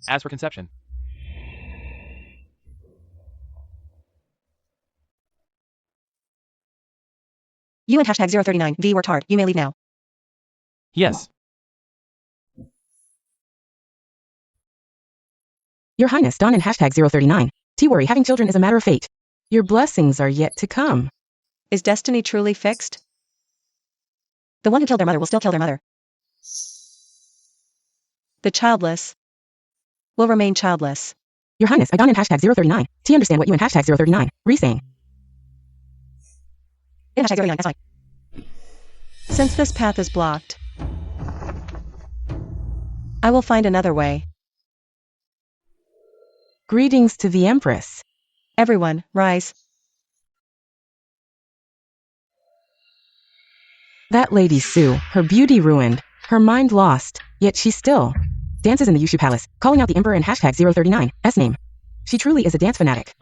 As for conception. You and hashtag 039 worked hard, you may leave now. Yes. Your Highness, Don in hashtag 039. Don't worry, having children is a matter of fate. Your blessings are yet to come. Is destiny truly fixed? The one who killed their mother will still kill their mother. The childless will remain childless. Your Highness, I Don in hashtag 039. Do you understand what you in hashtag 039 re-saying? In hashtag 039, that's fine. Since this path is blocked, I will find another way. Greetings to the Empress. Everyone, rise. That lady Sue, her beauty ruined, her mind lost, yet she still dances in the Yushu Palace, calling out the Emperor and hashtag 039's name. She truly is a dance fanatic.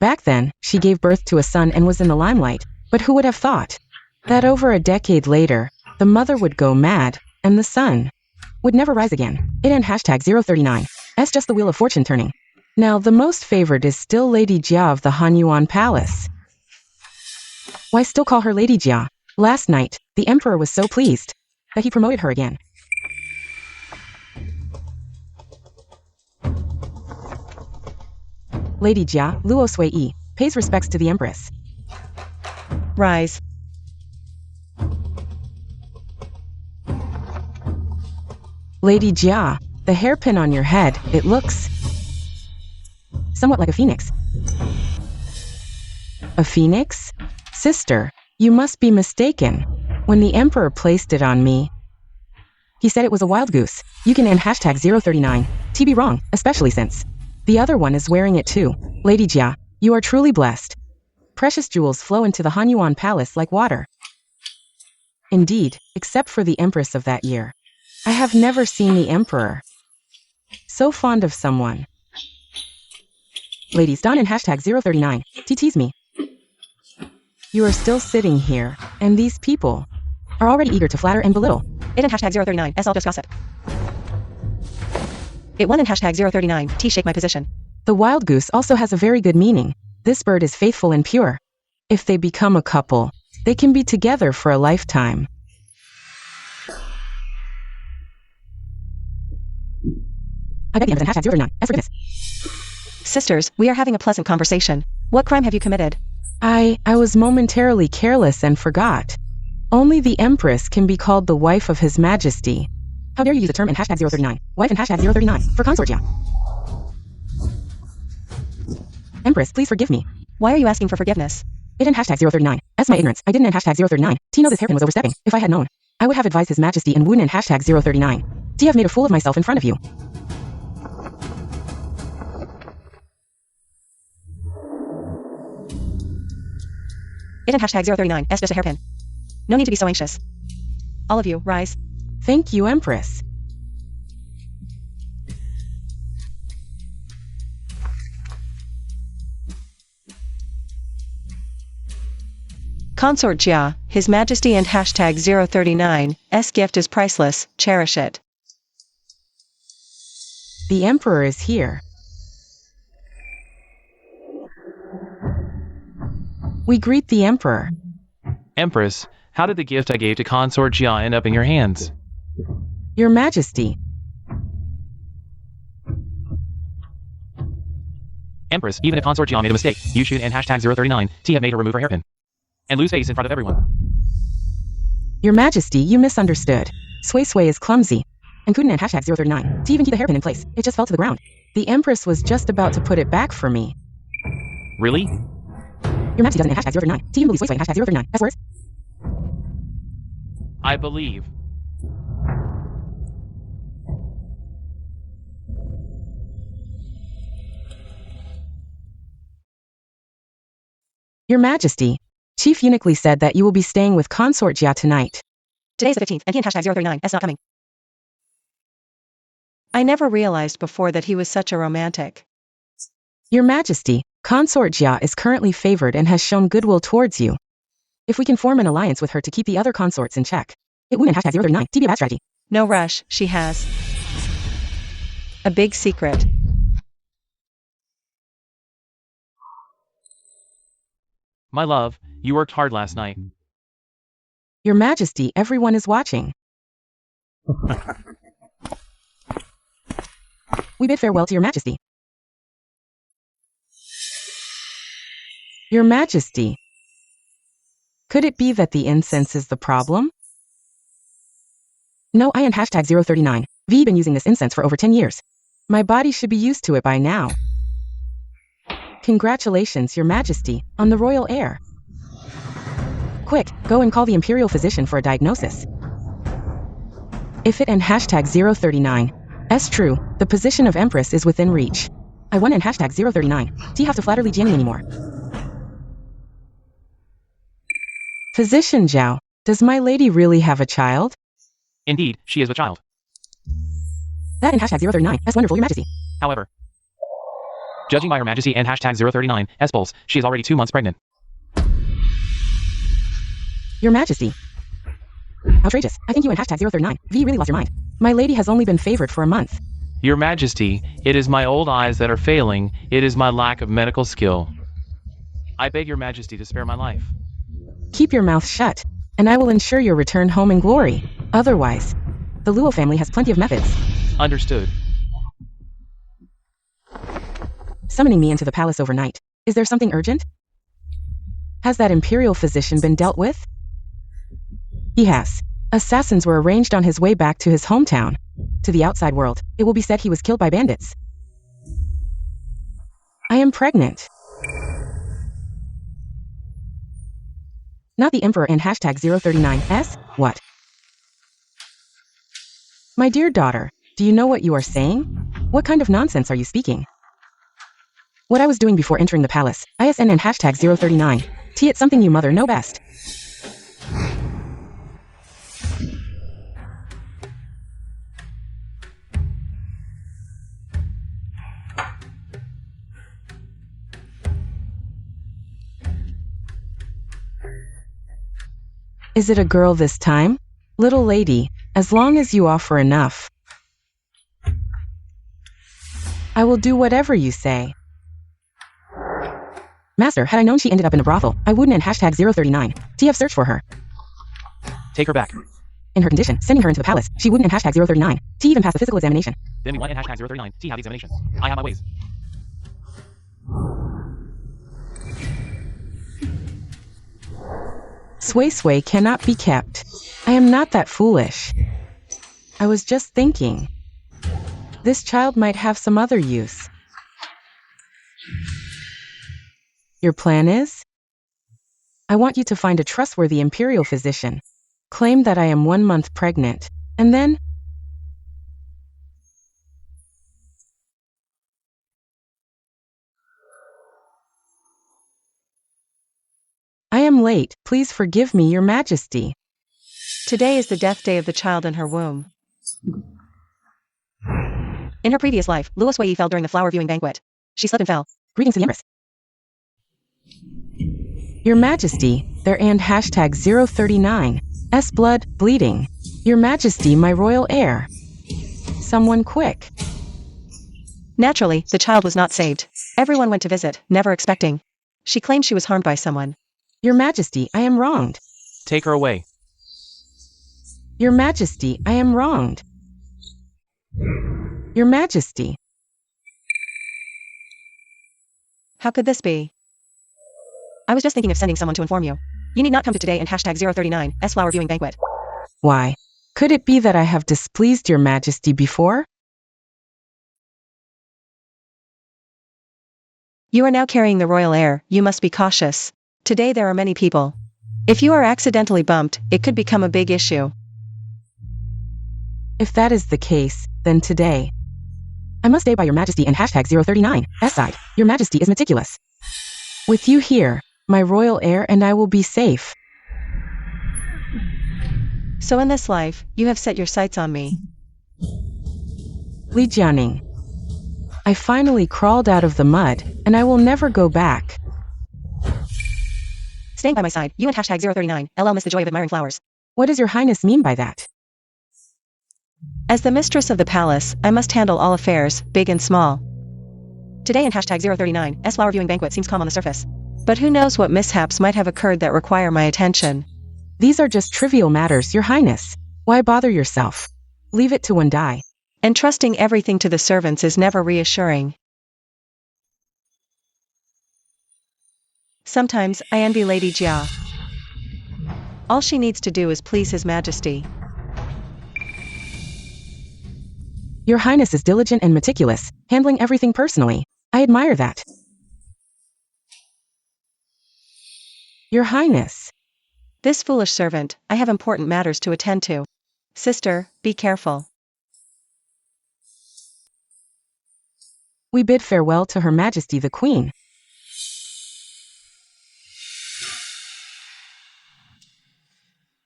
Back then, she gave birth to a son and was in the limelight, but who would have thought that over a decade later, the mother would go mad, and the son would never rise again. It and hashtag 039. That's just the wheel of fortune turning. Now, the most favored is still Lady Jia of the Hanyuan Palace. Why still call her Lady Jia? Last night, the Emperor was so pleased that he promoted her again. Lady Jia, Luo Sui, pays respects to the Empress. Rise. Lady Jia, the hairpin on your head, it looks somewhat like a phoenix. A phoenix? Sister, you must be mistaken. When the Emperor placed it on me, he said it was a wild goose. You can end hashtag 039. TB wrong, especially since the other one is wearing it too. Lady Jia, you are truly blessed. Precious jewels flow into the Hanyuan Palace like water. Indeed, except for the Empress of that year. I have never seen the Emperor so fond of someone. Ladies, Don and hashtag 039. TT's me. You are still sitting here, and these people are already eager to flatter and belittle. It and hashtag 039. All just gossip. It won in hashtag 039. T shake my position. The wild goose also has a very good meaning. This bird is faithful and pure. If they become a couple, they can be together for a lifetime. I beg the Empress and hashtag 039. As forgiveness. Sisters, we are having a pleasant conversation. What crime have you committed? I was momentarily careless and forgot. Only the Empress can be called the wife of His Majesty. How dare you use the term in hashtag 039? Wife in hashtag 039 for consortia. Empress, please forgive me. Why are you asking for forgiveness? It in hashtag 039. As my ignorance, I didn't in hashtag 039. T know this hairpin was overstepping. If I had known, I would have advised His Majesty and wound in hashtag 039. T have made a fool of myself in front of you. It and hashtag 039. Just a hairpin. No need to be so anxious. All of you, rise. Thank you, Empress. Consort Jia, His Majesty and hashtag 039's gift is priceless, cherish it. The Emperor is here. We greet the Emperor. Empress, how did the gift I gave to Consort Jia end up in your hands? Your Majesty. Empress, even if Consort Jia made a mistake, you should end hashtag 039. T have made her remove her hairpin and lose face in front of everyone. Your Majesty, you misunderstood. Sway Sway is clumsy and couldn't end hashtag 039 to even keep the hairpin in place. It just fell to the ground. The Empress was just about to put it back for me. Really? Your Majesty doesn't end hashtag 039. To even believe Sway Sway and hashtag 039. That's words. I believe. Your Majesty, Chief Uniquely said that you will be staying with Consort Jia tonight. Today's the 15th, and he and hashtag 039's not coming. I never realized before that he was such a romantic. Your Majesty, Consort Jia is currently favored and has shown goodwill towards you. If we can form an alliance with her to keep the other consorts in check, it would end hashtag 039. TB a bad strategy. No rush, she has a big secret. My love, you worked hard last night. Your Majesty, everyone is watching. We bid farewell to Your Majesty. Your Majesty, could it be that the incense is the problem? No, I am hashtag 039. V been using this incense for over 10 years. My body should be used to it by now. Congratulations, Your Majesty, on the royal heir. Quick, go and call the imperial physician for a diagnosis. If it and hashtag 039's true, the position of Empress is within reach. I won in hashtag 039. Do you have to flatter Li Jianning anymore? Physician Zhao, does my lady really have a child? Indeed, she is a child. That in hashtag 039. That's wonderful, Your Majesty. However, judging by Her Majesty and hashtag 039 polls, she is already 2 months pregnant. Your Majesty. Outrageous. I think you and hashtag 039. V really lost your mind. My lady has only been favored for a month. Your Majesty, it is my old eyes that are failing. It is my lack of medical skill. I beg Your Majesty to spare my life. Keep your mouth shut, and I will ensure your return home in glory. Otherwise, the Luo family has plenty of methods. Understood. Summoning me into the palace overnight. Is there something urgent? Has that imperial physician been dealt with? He has. Assassins were arranged on his way back to his hometown. To the outside world, it will be said he was killed by bandits. I am pregnant. Not the Emperor and hashtag 039s? What? My dear daughter, do you know what you are saying? What kind of nonsense are you speaking? What I was doing before entering the palace, ISN and hashtag 039. It's something you mother know best. Is it a girl this time? Little lady, as long as you offer enough, I will do whatever you say. Master, had I known she ended up in a brothel, I wouldn't and hashtag 039. TF search for her. Take her back. In her condition, sending her into the palace, she wouldn't and hashtag 039. T even pass the physical examination. Then we want in hashtag 039. T have the examination. I have my ways. Sway cannot be kept. I am not that foolish. I was just thinking. This child might have some other use. Your plan is? I want you to find a trustworthy imperial physician. Claim that I am 1 month pregnant. And then? I am late. Please forgive me, Your Majesty. Today is the death day of the child in her womb. In her previous life, Luo Sui fell during the flower viewing banquet. She slipped and fell. Greetings to the Empress. Your Majesty, there and hashtag 039. S blood, bleeding. Your Majesty, my royal heir. Someone quick. Naturally, the child was not saved. Everyone went to visit, never expecting. She claimed she was harmed by someone. Your Majesty, I am wronged. Take her away. Your Majesty, I am wronged. Your Majesty. How could this be? I was just thinking of sending someone to inform you. You need not come to today and hashtag 039 S flower viewing banquet. Why? Could it be that I have displeased Your Majesty before? You are now carrying the royal heir, you must be cautious. Today there are many people. If you are accidentally bumped, it could become a big issue. If that is the case, then today. I must stay by Your Majesty and hashtag 039 S side. Your Majesty is meticulous. With you here, my royal heir and I will be safe. So in this life, you have set your sights on me. Li Jianing. I finally crawled out of the mud, and I will never go back. Staying by my side, you and hashtag 039, LL miss the joy of admiring flowers. What does Your Highness mean by that? As the mistress of the palace, I must handle all affairs, big and small. Today in hashtag 039, S flower viewing banquet seems calm on the surface. But who knows what mishaps might have occurred that require my attention. These are just trivial matters, Your Highness. Why bother yourself? Leave it to one die. Entrusting everything to the servants is never reassuring. Sometimes, I envy Lady Jia. All she needs to do is please His Majesty. Your Highness is diligent and meticulous, handling everything personally. I admire that. Your Highness. This foolish servant, I have important matters to attend to. Sister, be careful. We bid farewell to Her Majesty the Queen.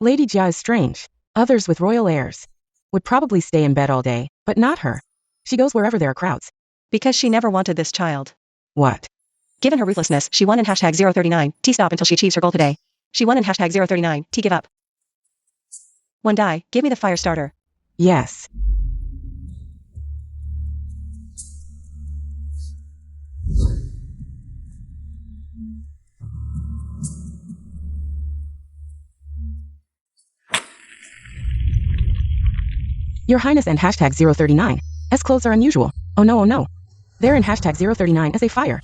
Lady Jia is strange. Others with royal airs would probably stay in bed all day, but not her. She goes wherever there are crowds. Because she never wanted this child. What? Given her ruthlessness, she won in hashtag 039. T stop until she achieves her goal today. She won in hashtag 039. T give up. One die, give me the fire starter. Yes. Your Highness and hashtag 039. S clothes are unusual. Oh no, oh no. They're in hashtag 039 as a fire.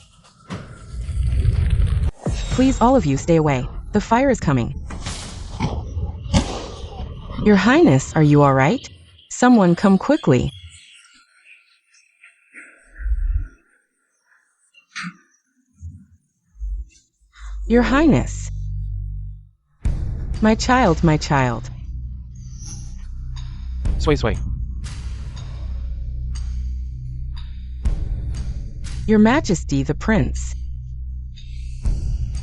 Please all of you stay away. The fire is coming. Your Highness, are you alright? Someone come quickly. Your Highness. My child, my child. Sway. Your Majesty the Prince.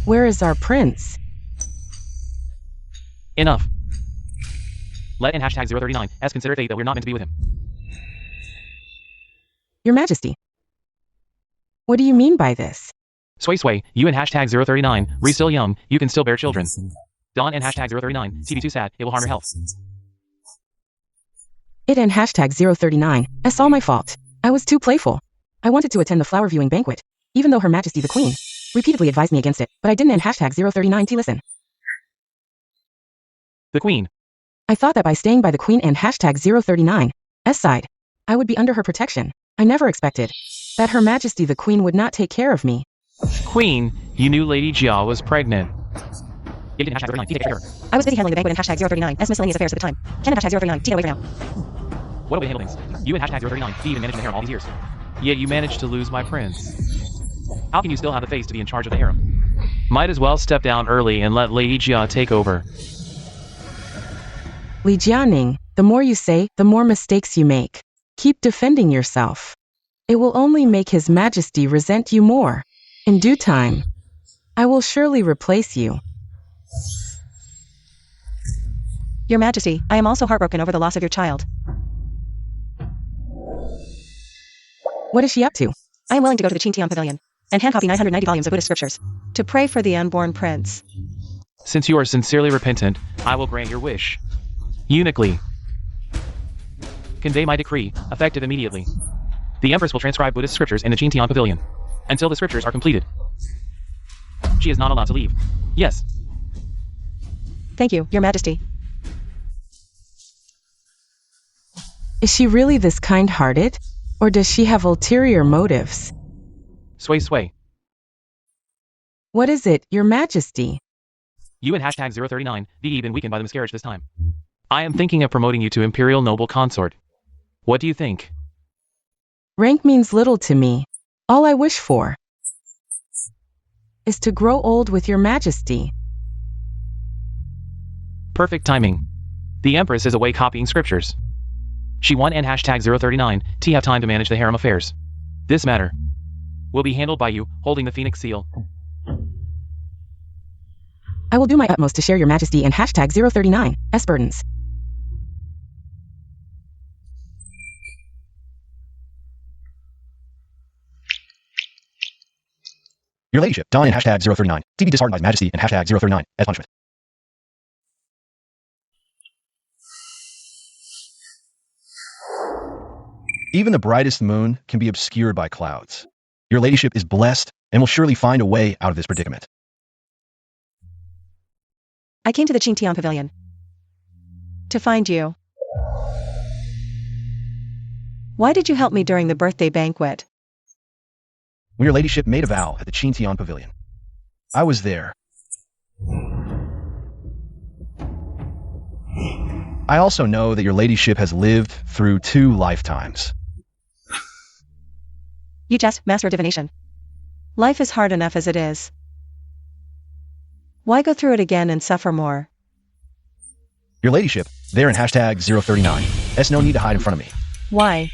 Where is our prince? Enough. Let in hashtag 039 as consider fate that we're not meant to be with him. Your Majesty. What do you mean by this? Sway, you and hashtag 039, Re still young, you can still bear children. Dawn and hashtag 039, TB too sad, it will harm your health. It and hashtag 039, that's all my fault. I was too playful. I wanted to attend the flower viewing banquet, even though Her Majesty the Queen repeatedly advised me against it, but I didn't and hashtag 039 T listen. The Queen. I thought that by staying by the Queen and hashtag 039 S side, I would be under her protection. I never expected that Her Majesty the Queen would not take care of me. Queen, you knew Lady Jia was pregnant. It and hashtag 039, T take care of her. I was busy handling the banquet in hashtag 039 as miscellaneous affairs at the time. Ken and hashtag 039, T away for now. What a way to handle things. You and hashtag 039, T even managed the harem all these years. Yet you managed to lose my prince. How can you still have the face to be in charge of the harem? Might as well step down early and let Lady Jia take over. Li Jianing, the more you say, the more mistakes you make. Keep defending yourself. It will only make His Majesty resent you more. In due time, I will surely replace you. Your Majesty, I am also heartbroken over the loss of your child. What is she up to? I am willing to go to the Qingtian Pavilion and hand copy 990 volumes of Buddhist scriptures to pray for the unborn prince. Since you are sincerely repentant, I will grant your wish. Uniquely. Convey my decree, effective immediately. The Empress will transcribe Buddhist scriptures in the Qingtian Pavilion until the scriptures are completed. She is not allowed to leave. Yes. Thank you, Your Majesty. Is she really this kind-hearted? Or does she have ulterior motives? Sway. What is it, Your Majesty? You and hashtag 039, VE been weakened by the miscarriage this time. I am thinking of promoting you to Imperial Noble Consort. What do you think? Rank means little to me. All I wish for is to grow old with Your Majesty. Perfect timing. The Empress is away copying scriptures. She won and hashtag 039, T have time to manage the harem affairs. This matter will be handled by you, holding the Phoenix seal. I will do my utmost to share Your Majesty and hashtag 039 S burdens. Your Ladyship, Dawn and hashtag 039. TB disheartened by His Majesty and hashtag 039 as punishment. Even the brightest moon can be obscured by clouds. Your Ladyship is blessed and will surely find a way out of this predicament. I came to the Qingtian Pavilion to find you. Why did you help me during the birthday banquet? When Your Ladyship made a vow at the Qingtian Pavilion, I was there. I also know that Your Ladyship has lived through 2 lifetimes. You jest, master of divination. Life is hard enough as it is. Why go through it again and suffer more? Your Ladyship, there in hashtag 039. There's no need to hide in front of me. Why?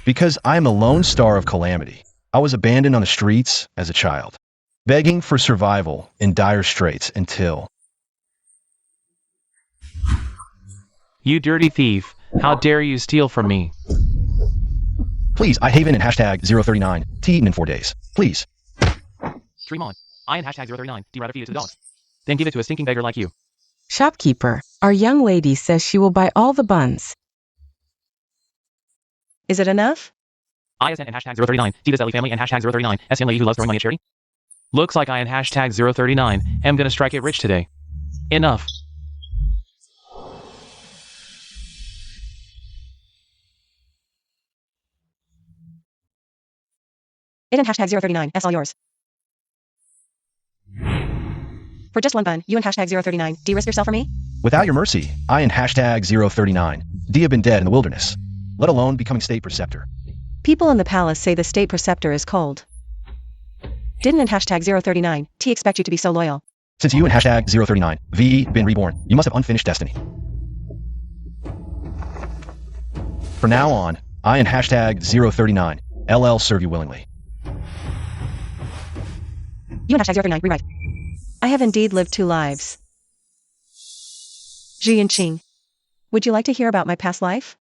Because I am the lone star of calamity. I was abandoned on the streets as a child, begging for survival in dire straits until... You dirty thief, how dare you steal from me? Please, I Haven and hashtag 039. Tea eaten in 4 days. Please. Stream on. I and hashtag 039. D rather feed it to the dogs. Then give it to a stinking beggar like you. Shopkeeper, our young lady says she will buy all the buns. Is it enough? ISN and hashtag 039. D this Ellie family and hashtag 039. SN lady who loves throwing money at charity. Looks like I and hashtag 039 am gonna strike it rich today. Enough. It and hashtag 039. S all yours. For just one bun, you and hashtag 039. Do you risk yourself for me? Without your mercy, I and hashtag 039. D have been dead in the wilderness, let alone becoming state preceptor. People in the palace say the state preceptor is cold. Didn't and hashtag 039. T expect you to be so loyal. Since you and hashtag 039 V been reborn, you must have unfinished destiny. From now on, I and hashtag 039 LL serve you willingly. You and hashtag 039. Rewrite. I have indeed lived 2 lives. Ji and Qing. Would you like to hear about my past life?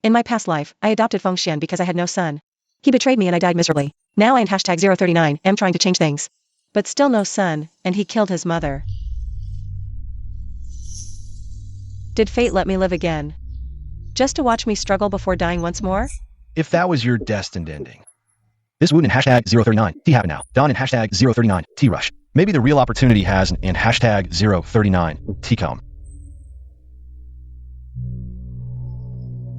In my past life, I adopted Feng Xian because I had no son. He betrayed me and I died miserably. Now I and hashtag 039 am trying to change things. But still no son, and he killed his mother. Did fate let me live again? Just to watch me struggle before dying once more? If that was your destined ending. This wound in hashtag 039 T happen now. Don in hashtag 039 T rush. Maybe the real opportunity has in hashtag 039 T come.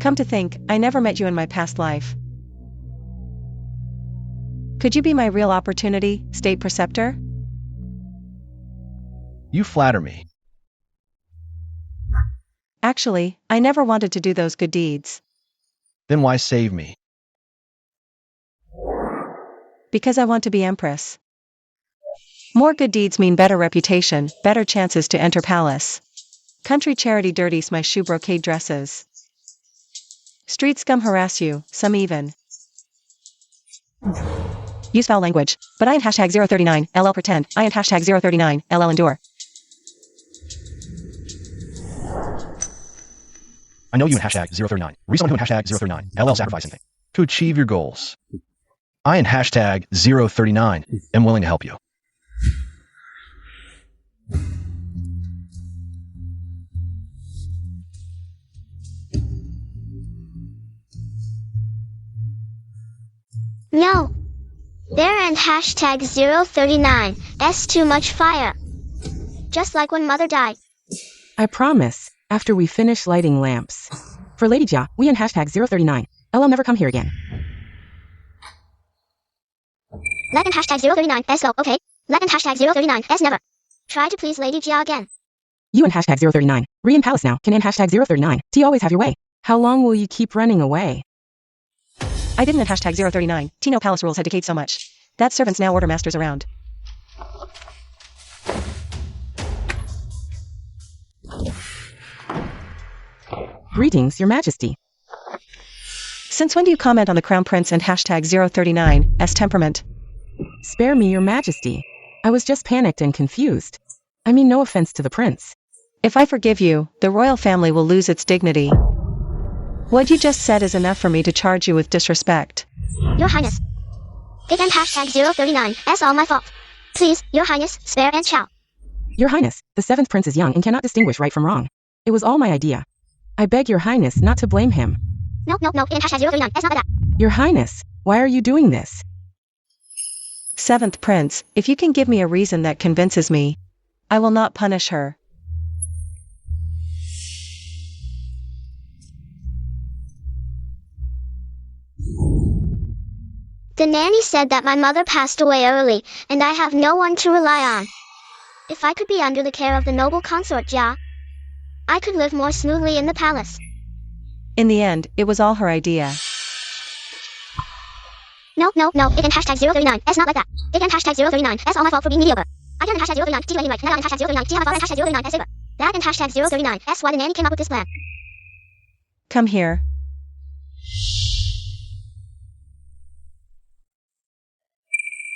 Come to think, I never met you in my past life. Could you be my real opportunity, state preceptor? You flatter me. Actually, I never wanted to do those good deeds. Then why save me? Because I want to be empress. More good deeds mean better reputation, better chances to enter palace. Country charity dirties my shoe brocade dresses. Street scum harass you, some even. Use foul language. But I and hashtag 039 LL pretend. I and hashtag 039 LL endure. I know you in hashtag 039. Read someone who in hashtag 039 LL sacrifice anything to achieve your goals. I in hashtag 039 am willing to help you. No. There and hashtag 039. S too much fire. Just like when mother died. I promise, after we finish lighting lamps. For Lady Jia, we in hashtag 039. LL never come here again. Let in hashtag 039 S go, okay? Let in hashtag 039 S never. Try to please Lady Jia again. You in hashtag 039. Re in palace now, can in hashtag 039. T always have your way. How long will you keep running away? I didn't at hashtag 039. T no palace rules had decayed so much. That servants now order masters around. Greetings, your majesty. Since when do you comment on the crown prince and hashtag 039 S temperament? Spare me, your majesty. I was just panicked and confused. I mean no offense to the prince. If I forgive you, the royal family will lose its dignity. What you just said is enough for me to charge you with disrespect. Your Highness. It and hashtag 039 S all my fault. Please, Your Highness, spare and chow. Your Highness, the 7th prince is young and cannot distinguish right from wrong. It was all my idea. I beg your Highness not to blame him. No, in hashtag 039 S not like that. Your Highness, why are you doing this? 7th prince, if you can give me a reason that convinces me, I will not punish her. The nanny said that my mother passed away early, and I have no one to rely on. If I could be under the care of the noble consort Jia, I could live more smoothly in the palace. In the end, it was all her idea. No, it and hashtag 039 S not like that. It and hashtag 039 S all my fault for being mediocre. I did and hashtag 039 T do anything right, and hashtag 039 T have a fault and hashtag 039 S favor. That and hashtag 039 S why the nanny came up with this plan. Come here.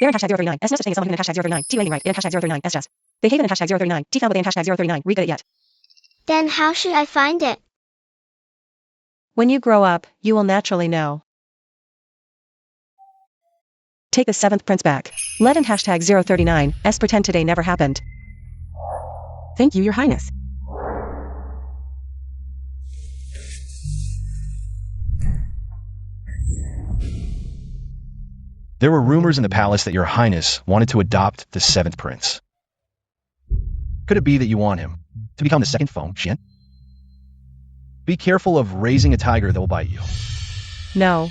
They're in hashtag 039. S no such thing as someone who in hashtag 039. T waiting right. It in hashtag 039. S just. They haven in hashtag 039. T found within hashtag 039. Read it yet. Then how should I find it? When you grow up, you will naturally know. Take the 7th prince back. Let in hashtag 039. S pretend today never happened. Thank you, Your Highness. There were rumors in the palace that Your Highness wanted to adopt the 7th prince. Could it be that you want him to become the second Feng Xian? Be careful of raising a tiger that will bite you. No.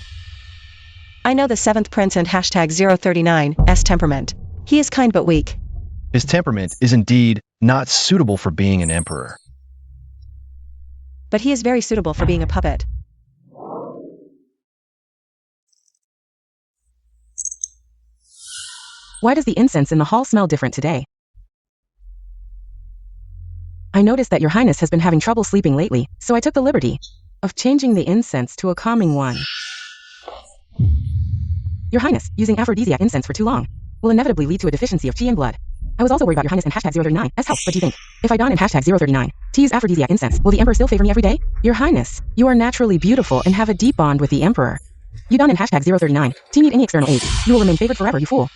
I know the 7th prince and hashtag 039. S temperament. He is kind but weak. His temperament is indeed not suitable for being an emperor. But he is very suitable for being a puppet. Why does the incense in the hall smell different today? I noticed that Your Highness has been having trouble sleeping lately, so I took the liberty of changing the incense to a calming one. Your Highness, using aphrodisiac incense for too long will inevitably lead to a deficiency of qi and blood. I was also worried about Your Highness and hashtag 039 as help, but do you think, if I don in hashtag 039, T's aphrodisiac incense, will the Emperor still favor me every day? Your Highness, you are naturally beautiful and have a deep bond with the Emperor. You don in hashtag 039, T need any external aid. You will remain favored forever, you fool.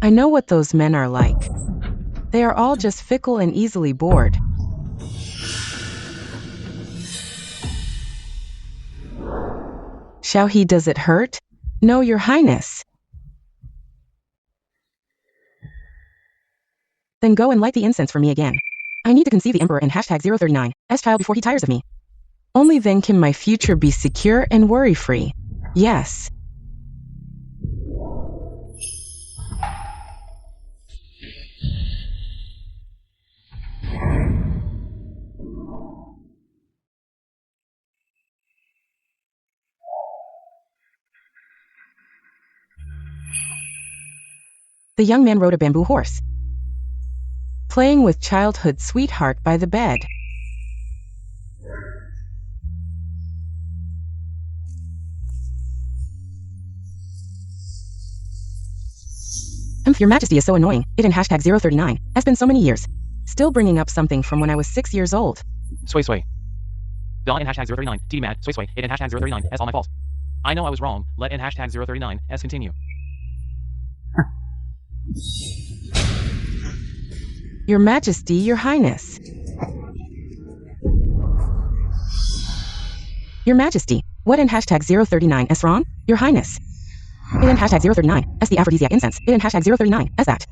I know what those men are like. They are all just fickle and easily bored. Shall he? Does it hurt? No, Your Highness. Then go and light the incense for me again. I need to conceive the Emperor in hashtag 039 S child before he tires of me. Only then can my future be secure and worry-free. Yes. The young man rode a bamboo horse, playing with childhood sweetheart by the bed. Your Majesty is so annoying. It in hashtag 039 has been so many years. Still bringing up something from when I was 6 years old. Sway sway. Don in hashtag 039. T mad. Sway sway. It in hashtag 039. S all my fault. I know I was wrong. Let in hashtag 039. S continue. Your Majesty, Your Highness. Your Majesty, what in hashtag 039 S wrong? Your Highness. It in hashtag 039 S the aphrodisiac incense. It in hashtag 039 S that.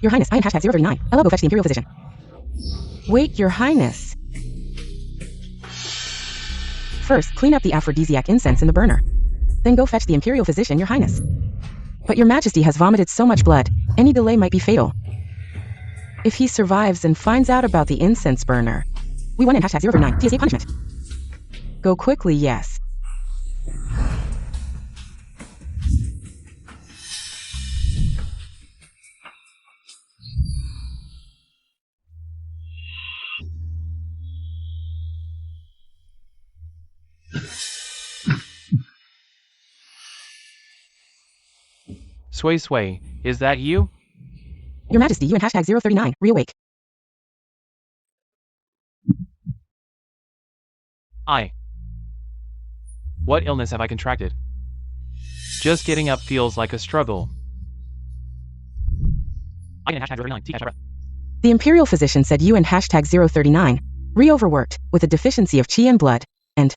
Your Highness, I in hashtag 039. Ella go fetch the imperial physician. Wait, Your Highness. First, clean up the aphrodisiac incense in the burner. Then go fetch the imperial physician, Your Highness. But Your Majesty has vomited so much blood, any delay might be fatal. If he survives and finds out about the incense burner, we won in hashtag 039 TSA punishment. Go quickly, yes. Sway sway. Is that you? Your Majesty, you in hashtag 039, reawake. What illness have I contracted? Just getting up feels like a struggle. I in hashtag 039. T hashtag. The imperial physician said you in hashtag 039, re-overworked, with a deficiency of qi and blood, and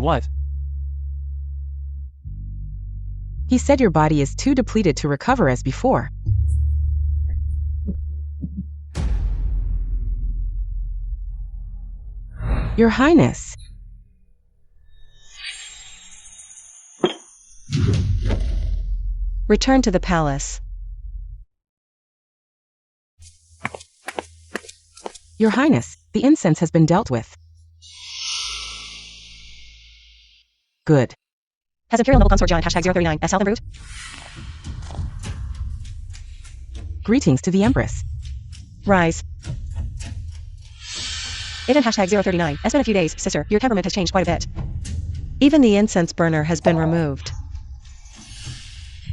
what? he said your body is too depleted to recover as before. Your Highness. Return to the palace. Your Highness, the incense has been dealt with. Good. Has Imperial Noble Consort joined hashtag 039 S health improved? Greetings to the Empress. Rise. It in hashtag 039. It's been a few days, sister. Your temperament has changed quite a bit. Even the incense burner has been removed.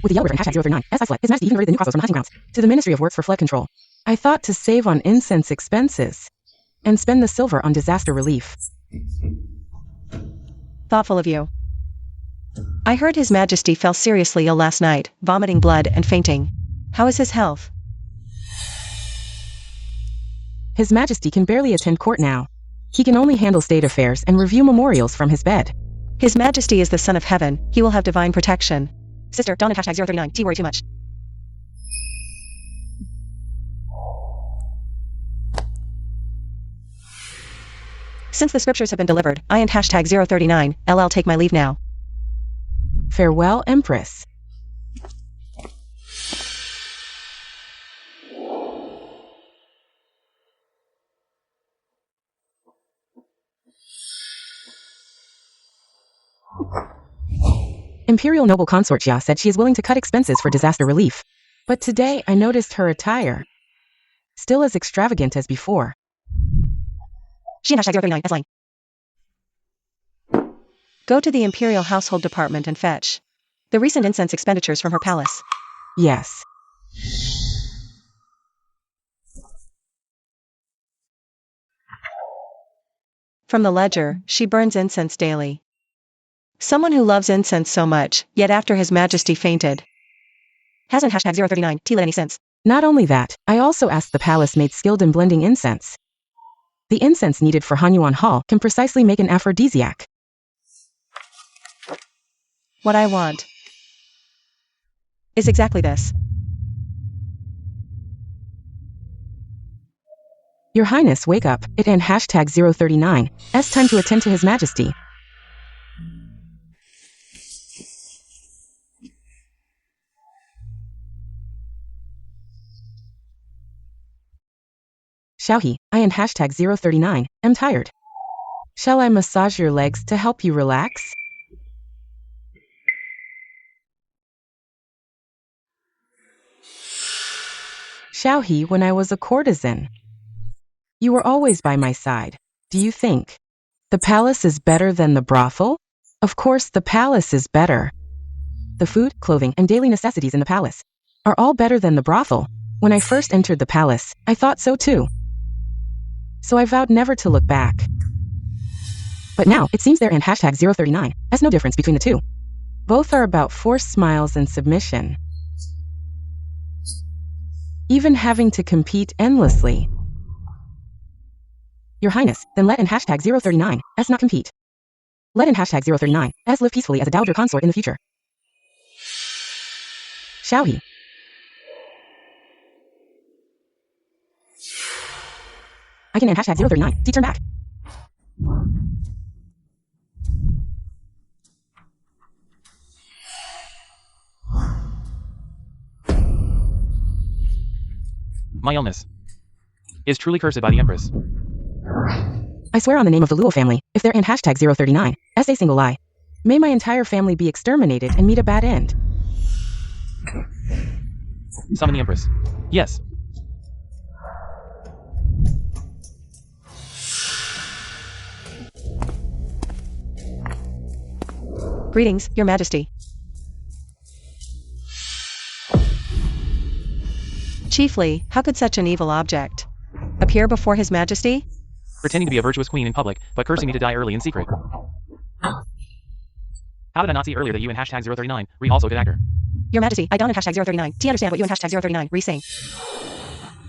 With the yellow river and #039, as I fled, His Majesty even reverted the new crossroads from the hunting grounds to the Ministry of Works for flood control. I thought to save on incense expenses and spend the silver on disaster relief. Thoughtful of you. I heard His Majesty fell seriously ill last night, vomiting blood and fainting. How is his health? His Majesty can barely attend court now. He can only handle state affairs and review memorials from his bed. His Majesty is the Son of Heaven, he will have divine protection. Sister, Dawn and #039, do you worry too much? Since the scriptures have been delivered, I and #039, LL take my leave now. Farewell, Empress. Imperial Noble Consort Jia said she is willing to cut expenses for disaster relief. But today I noticed her attire. Still as extravagant as before. She and #039, S line. Go to the Imperial Household Department and fetch the recent incense expenditures from her palace. Yes. From the ledger, she burns incense daily. Someone who loves incense so much, yet after His Majesty fainted. Hasn't #039 tea lit any sense. Not only that, I also asked the palace maid skilled in blending incense. The incense needed for Hanyuan Hall can precisely make an aphrodisiac. What I want is exactly this. Your Highness, wake up. It and #039. S time to attend to His Majesty. Xiaohe, I and #039, am tired. Shall I massage your legs to help you relax? Xiaohe, when I was a courtesan, you were always by my side. Do you think the palace is better than the brothel? Of course the palace is better. The food, clothing, and daily necessities in the palace are all better than the brothel. When I first entered the palace, I thought so too. So I vowed never to look back. But now, it seems there and #039 has no difference between the two. Both are about forced smiles and submission. Even having to compete endlessly. Your Highness, then let in #039 as not compete. Let in #039 as live peacefully as a dowager consort in the future. Xiaohe. I can in #039. D turn back. My illness is truly cursed by the Empress. I swear on the name of the Luo family, if they're in #039, as a single lie, may my entire family be exterminated and meet a bad end. Summon the Empress. Yes. Greetings, Your Majesty. Chiefly, how could such an evil object appear before His Majesty? Pretending to be a virtuous queen in public, but cursing me to die early in secret. How did I not see earlier that you and #039 re also good actor? Your Majesty, I don't in #039. Do you understand what you and #039 re-saying?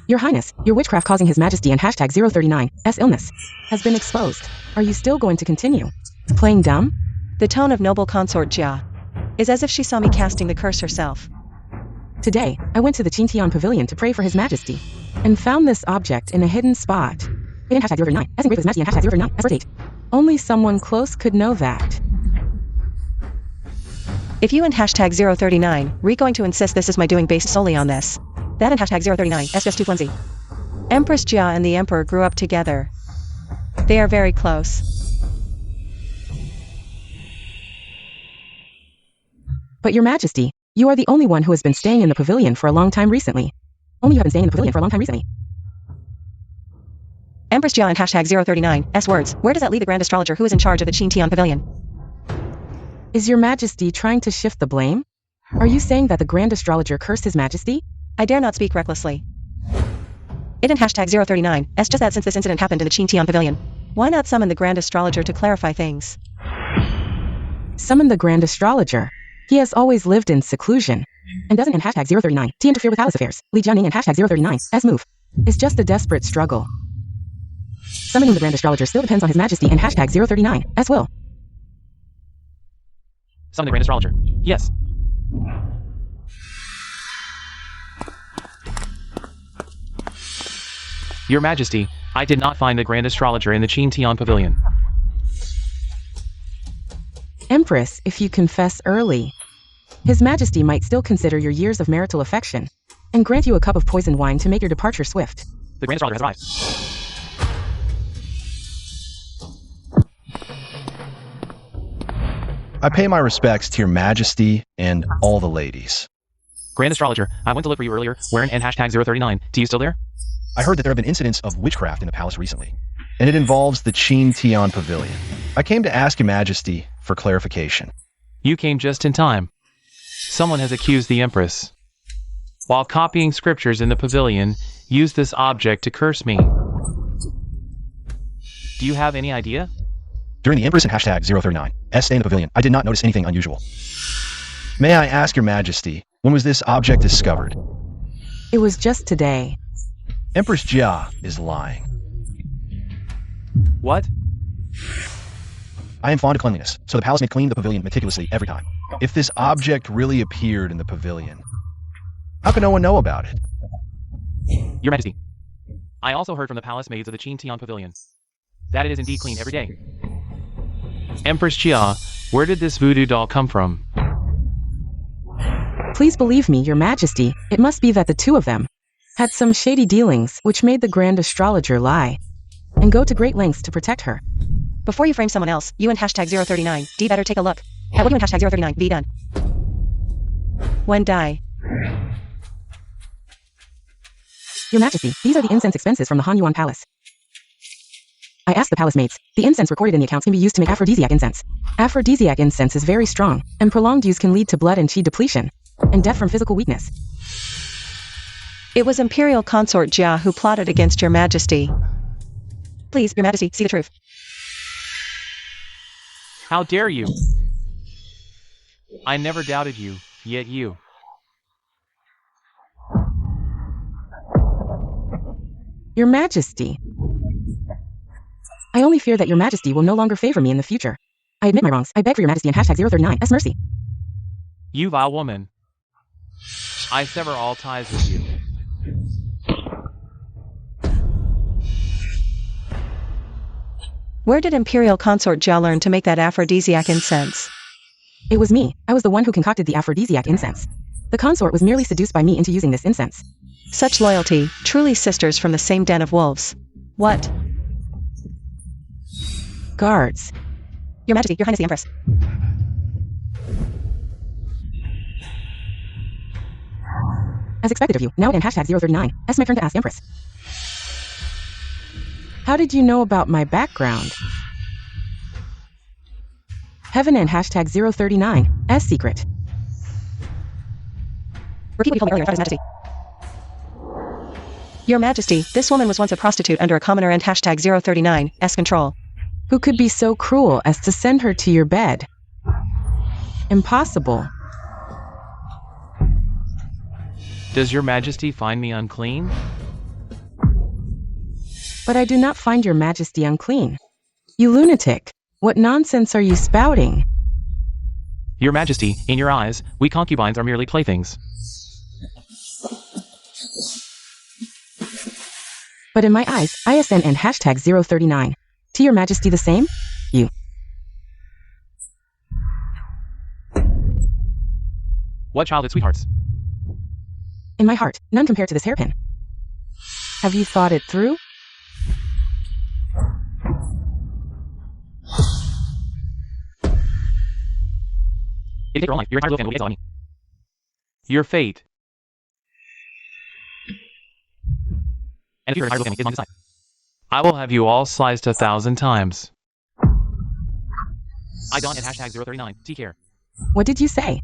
Your Highness, your witchcraft causing His Majesty and #039's illness has been exposed. Are you still going to continue playing dumb? The tone of noble consort Jia is as if she saw me casting the curse herself. Today, I went to the Qintian Pavilion to pray for His Majesty and found this object in a hidden spot. In #039, as engraved with His Majesty and #039 as birth date. Only someone close could know that. If you and #039 re going to insist this is my doing based solely on this, that and #039 s just too flimsy. Empress Jia and the Emperor grew up together. They are very close. But Your Majesty, you are the only one who has been staying in the pavilion for a long time recently. Only you have been staying in the pavilion for a long time recently. Empress Jia and #039 words, where does that leave the Grand Astrologer who is in charge of the Qintian Pavilion? Is your majesty trying to shift the blame? Are you saying that the Grand Astrologer cursed his majesty? I dare not speak recklessly. It and hashtag 039, as just that since this incident happened in the Chintian Pavilion. Why not summon the Grand Astrologer to clarify things? Summon the Grand Astrologer. He has always lived in seclusion. And doesn't in hashtag 039 T interfere with palace affairs. Li Jianing and hashtag 039 S move. Is just a desperate struggle. Summoning the Grand Astrologer still depends on his majesty and hashtag 039 S will. Summon the Grand Astrologer. Yes. Your Majesty, I did not find the Grand Astrologer in the Chintian Pavilion. Empress, if you confess early, His Majesty might still consider your years of marital affection and grant you a cup of poisoned wine to make your departure swift. The Grand Astrologer has arrived. I pay my respects to your majesty and all the ladies. Grand Astrologer, I went to look for you earlier. Where in hashtag 039? Do you still there? I heard that there have been incidents of witchcraft in the palace recently, and it involves the Chintian Pavilion. I came to ask your majesty for clarification. You came just in time. Someone has accused the Empress, while copying scriptures in the pavilion, used this object to curse me. Do you have any idea? During the Empress and hashtag 039 stay in the pavilion, I did not notice anything unusual. May I ask your majesty, when was this object discovered? It was just today. Empress Jia is lying. What? I am fond of cleanliness, so the palace may clean the pavilion meticulously every time. If this object really appeared in the pavilion, how can no one know about it? Your Majesty, I also heard from the palace maids of the Chintian Pavilion that it is indeed clean every day. Empress Jia, where did this voodoo doll come from? Please believe me, your majesty, it must be that the two of them had some shady dealings which made the Grand Astrologer lie and go to great lengths to protect her. Before you frame someone else, you and hashtag 039 D better take a look at what you and hashtag 039 V done. When die. Your majesty, these are the incense expenses from the Han Yuan Palace. I asked the palace maids. The incense recorded in the accounts can be used to make aphrodisiac incense. Aphrodisiac incense is very strong, and prolonged use can lead to blood and qi depletion, and death from physical weakness. It was Imperial Consort Jia who plotted against your majesty. Please, your majesty, see the truth. How dare you? I never doubted you, yet you. Your majesty, I only fear that your majesty will no longer favor me in the future. I admit my wrongs. I beg for your majesty and hashtag 039 S mercy. You vile woman. I sever all ties with you. Where did Imperial Consort Jia learn to make that aphrodisiac incense? It was me. I was the one who concocted the aphrodisiac incense. The consort was merely seduced by me into using this incense. Such loyalty, truly sisters from the same den of wolves. What? Guards. Your Majesty, Your Highness the Empress. As expected of you, now and hashtag 039. It's my turn to ask Empress. How did you know about my background? Heaven and hashtag 039. S secret. Repeat what you told me earlier, His Majesty. Your Majesty, this woman was once a prostitute under a commoner and hashtag 039 S control. Who could be so cruel as to send her to your bed? Impossible. Does your Majesty find me unclean? But I do not find your majesty unclean. You lunatic. What nonsense are you spouting? Your Majesty, in your eyes, we concubines are merely playthings. But in my eyes, ISN and hashtag 039. To your majesty the same? You. What childhood sweethearts? In my heart, none compared to this hairpin. Have you thought it through? It take your own life. Your entire life will be on me. Your fate. And if your entire family is on this side, I will have you all sliced 1,000 times. I don't and hashtag 039. Take care. What did you say?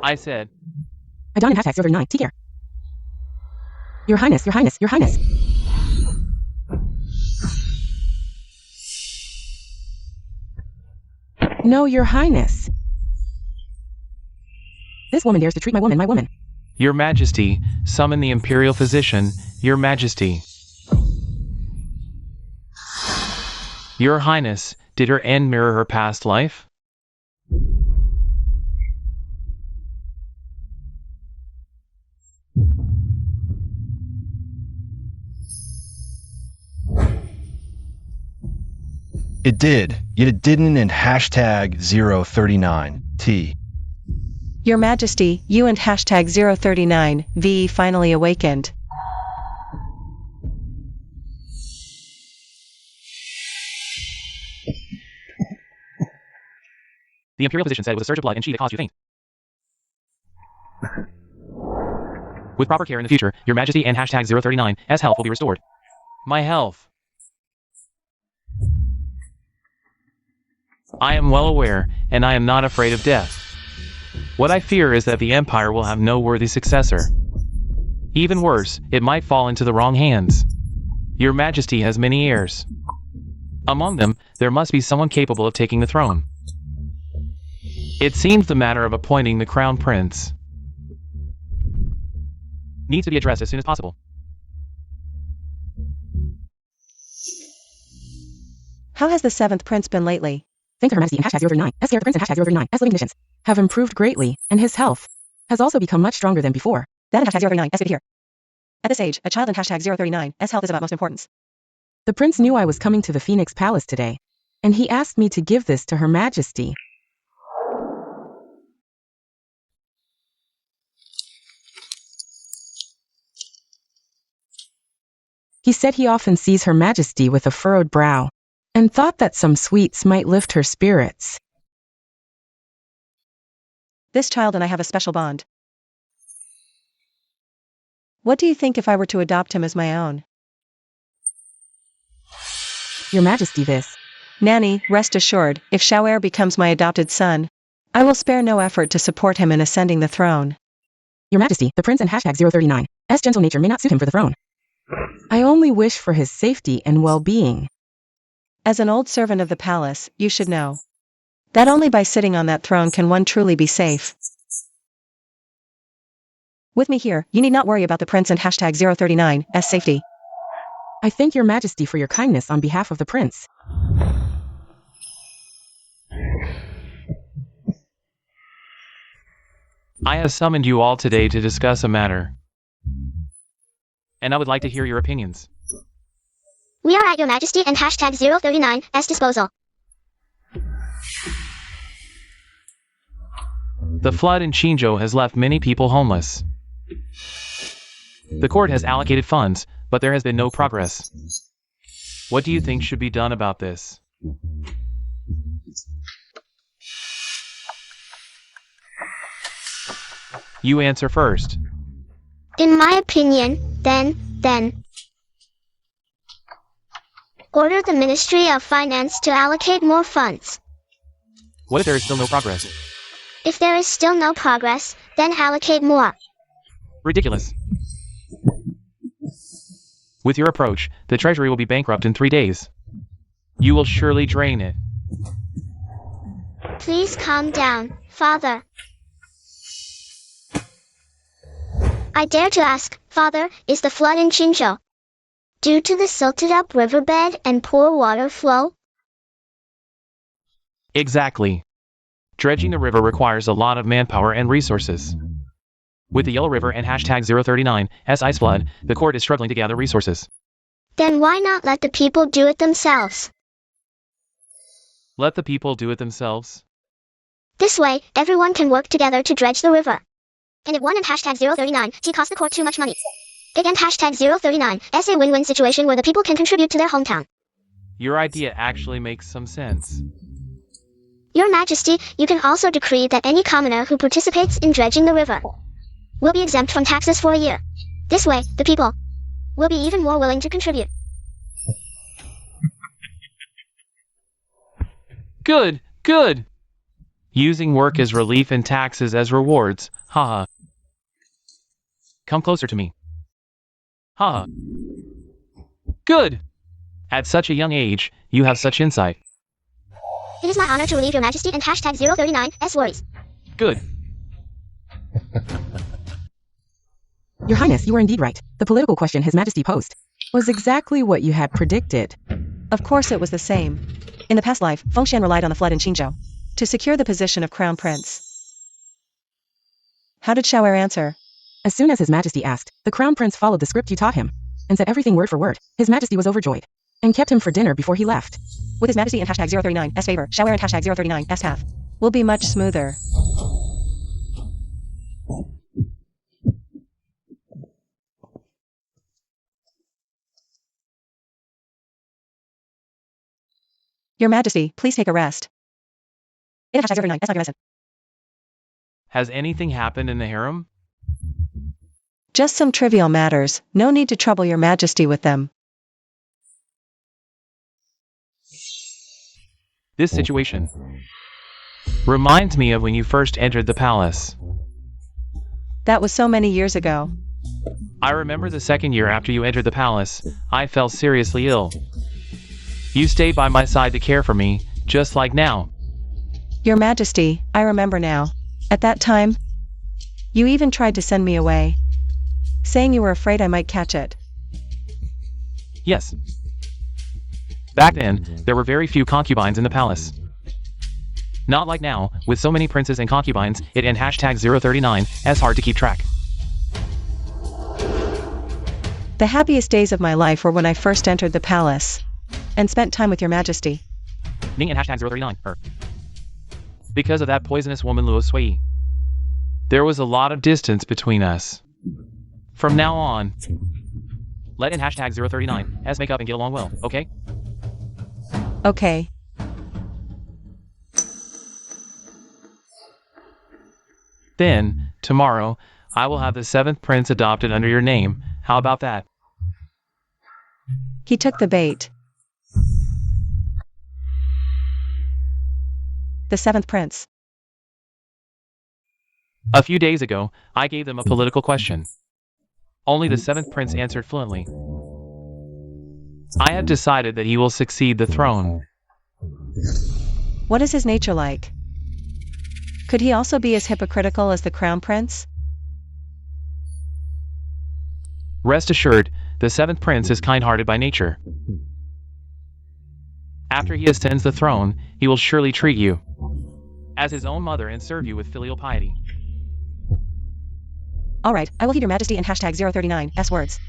I said, I don't and hashtag 039. Take care. Your Highness, Your Highness, Your Highness. No, Your Highness. This woman dares to treat my woman, my woman. Your Majesty, summon the Imperial Physician, Your Majesty. Your Highness, did her end mirror her past life? It did, yet it didn't in hashtag 039. T. Your Majesty, you and hashtag 039 VE finally awakened. The Imperial Physician said it was a surge of blood and chi that caused you to faint. With proper care in the future, Your Majesty and hashtag 039's health will be restored. My health. I am well aware, and I am not afraid of death. What I fear is that the Empire will have no worthy successor. Even worse, it might fall into the wrong hands. Your Majesty has many heirs. Among them, there must be someone capable of taking the throne. It seems the matter of appointing the Crown Prince needs to be addressed as soon as possible. How has the 7th Prince been lately? Thanks to Her Majesty and hashtag 039. S care of the Prince and hashtag 039's living conditions have improved greatly, and his health has also become much stronger than before. That and hashtag 039 S good to hear. At this age, a child in hashtag 039's health is of utmost importance. The prince knew I was coming to the Phoenix Palace today, and he asked me to give this to Her Majesty. He said he often sees Her Majesty with a furrowed brow, and thought that some sweets might lift her spirits. This child and I have a special bond. What do you think if I were to adopt him as my own? Your Majesty, this. Nanny, rest assured, if Xiaoer becomes my adopted son, I will spare no effort to support him in ascending the throne. Your Majesty, the prince and hashtag 039's gentle nature may not suit him for the throne. I only wish for his safety and well-being. As an old servant of the palace, you should know that only by sitting on that throne can one truly be safe. With me here, you need not worry about the prince and hashtag 039's safety. I thank Your Majesty for your kindness on behalf of the prince. I have summoned you all today to discuss a matter, and I would like to hear your opinions. We are at Your Majesty and hashtag 039's disposal. The flood in Qingzhou has left many people homeless. The court has allocated funds, but there has been no progress. What do you think should be done about this? You answer first. In my opinion, then. Order the Ministry of Finance to allocate more funds. What if there is still no progress? If there is still no progress, then allocate more. Ridiculous. With your approach, the treasury will be bankrupt in 3 days. You will surely drain it. Please calm down, Father. I dare to ask, Father, is the flood in Qingzhou due to the silted-up riverbed and poor water flow? Exactly. Dredging the river requires a lot of manpower and resources. With the Yellow River and hashtag 039's ice flood, the court is struggling to gather resources. Then why not let the people do it themselves? Let the people do it themselves? This way, everyone can work together to dredge the river. And it won and hashtag 039 cost the court too much money. It and hashtag 039 a win-win situation where the people can contribute to their hometown. Your idea actually makes some sense. Your Majesty, you can also decree that any commoner who participates in dredging the river will be exempt from taxes for a year. This way, the people will be even more willing to contribute. Good, good. Using work as relief and taxes as rewards. Haha. Come closer to me. Haha. Good. At such a young age, you have such insight. It is my honor to relieve your majesty and hashtag 039's worries. Good. Your Highness, you were indeed right. The political question His Majesty posed was exactly what you had predicted. Of course it was the same. In the past life, Fengshan relied on the flood in Qingzhou to secure the position of crown prince. How did Xiaoer answer? As soon as His Majesty asked, the Crown Prince followed the script you taught him and said everything word for word. His Majesty was overjoyed and kept him for dinner before he left. With His Majesty and hashtag 039's favor, Xiaoer and hashtag 039's path will be much smoother. Your Majesty, please take a rest. It hashtag 039's not your medicine. Has anything happened in the harem? Just some trivial matters, no need to trouble your Majesty with them. This situation reminds me of when you first entered the palace. That was so many years ago. I remember the second year after you entered the palace, I fell seriously ill. You stayed by my side to care for me, just like now. Your Majesty, I remember now. At that time, you even tried to send me away, saying you were afraid I might catch it. Yes. Back then, there were very few concubines in the palace. Not like now, with so many princes and concubines, it and hashtag 039 as hard to keep track. The happiest days of my life were when I first entered the palace and spent time with your Majesty. Ning and hashtag 039, her. Because of that poisonous woman Luo Sui. There was a lot of distance between us. From now on, let in hashtag 039 as make up and get along well, okay? Okay. Then, tomorrow, I will have the 7th prince adopted under your name. How about that? He took the bait. The 7th prince. A few days ago, I gave them a political question. Only the 7th prince answered fluently. I have decided that he will succeed the throne. What is his nature like? Could he also be as hypocritical as the crown prince? Rest assured, the 7th prince is kind-hearted by nature. After he ascends the throne, he will surely treat you as his own mother and serve you with filial piety. Alright, I will heed your Majesty and hashtag 039's words.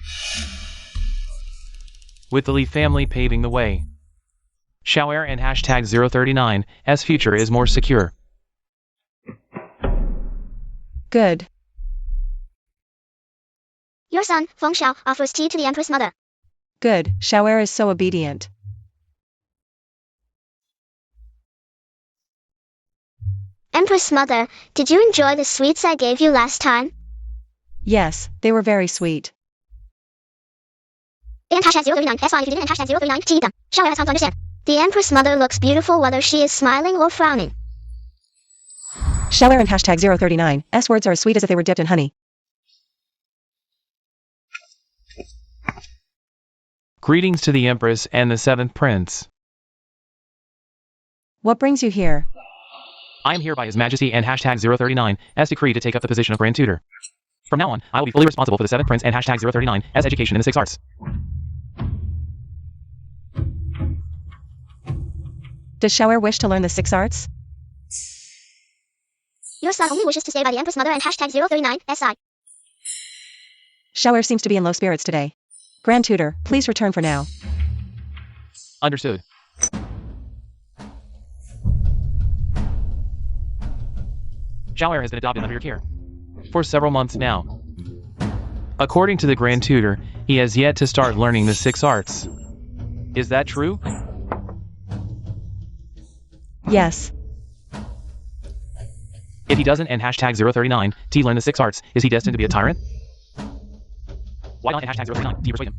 With the Li family paving the way, Xiaoer and hashtag 039's future is more secure. Good. Your son, Feng Xiao, offers tea to the Empress Mother. Good, Xiaoer is so obedient. Empress Mother, did you enjoy the sweets I gave you last time? Yes, they were very sweet. And hashtag 039, that's fine if you didn't, and hashtag 039 to eat them. Xiaoer has time to understand. The Empress Mother looks beautiful whether she is smiling or frowning. Xiaoer and hashtag 039's words are as sweet as if they were dipped in honey. Greetings to the Empress and the 7th prince. What brings you here? I am here by His Majesty and hashtag 039's decree to take up the position of Grand Tutor. From now on, I will be fully responsible for the 7th prince and hashtag 039's education in the 6 arts. Does Xiaoer wish to learn the 6 arts? Your son only wishes to stay by the Empress Mother and hashtag 039's side. Xiaoer seems to be in low spirits today. Grand Tutor, please return for now. Understood. Xiaoer has been adopted under your care for several months now. According to the Grand Tutor, he has yet to start learning the 6 arts. Is that true? Yes. If he doesn't and hashtag 039 to learn the 6 arts, is he destined to be a tyrant? Why not and hashtag 039 to persuade him?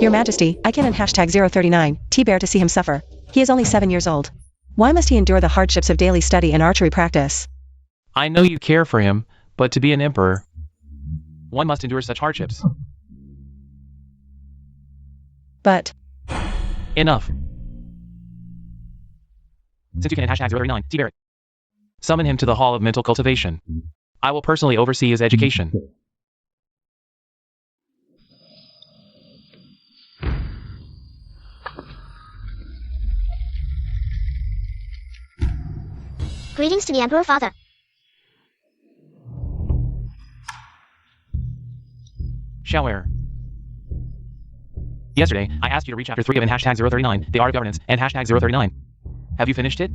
Your Majesty, I can and hashtag 039 bear to see him suffer. He is only 7 years old. Why must he endure the hardships of daily study and archery practice? I know you care for him, but to be an emperor, one must endure such hardships. But Enough. Since you can hashtag 039, T. Barrett. Summon him to the Hall of Mental Cultivation. I will personally oversee his education. Greetings to the Emperor Father. Shower. Yesterday, I asked you to read chapter 3 of in hashtag 039, The Art of Governance, and hashtag 039. Have you finished it?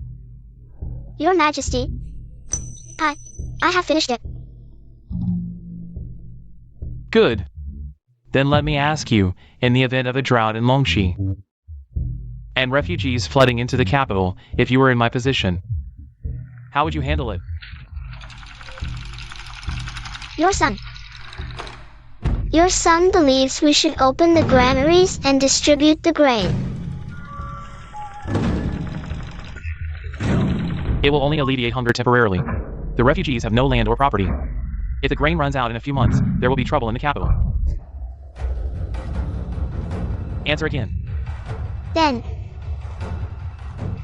Your Majesty. I have finished it. Good. Then let me ask you, in the event of a drought in Longxi, and refugees flooding into the capital, if you were in my position, how would you handle it? Your son. Your son believes we should open the granaries and distribute the grain. It will only alleviate hunger temporarily. The refugees have no land or property. If the grain runs out in a few months, there will be trouble in the capital. Answer again. Then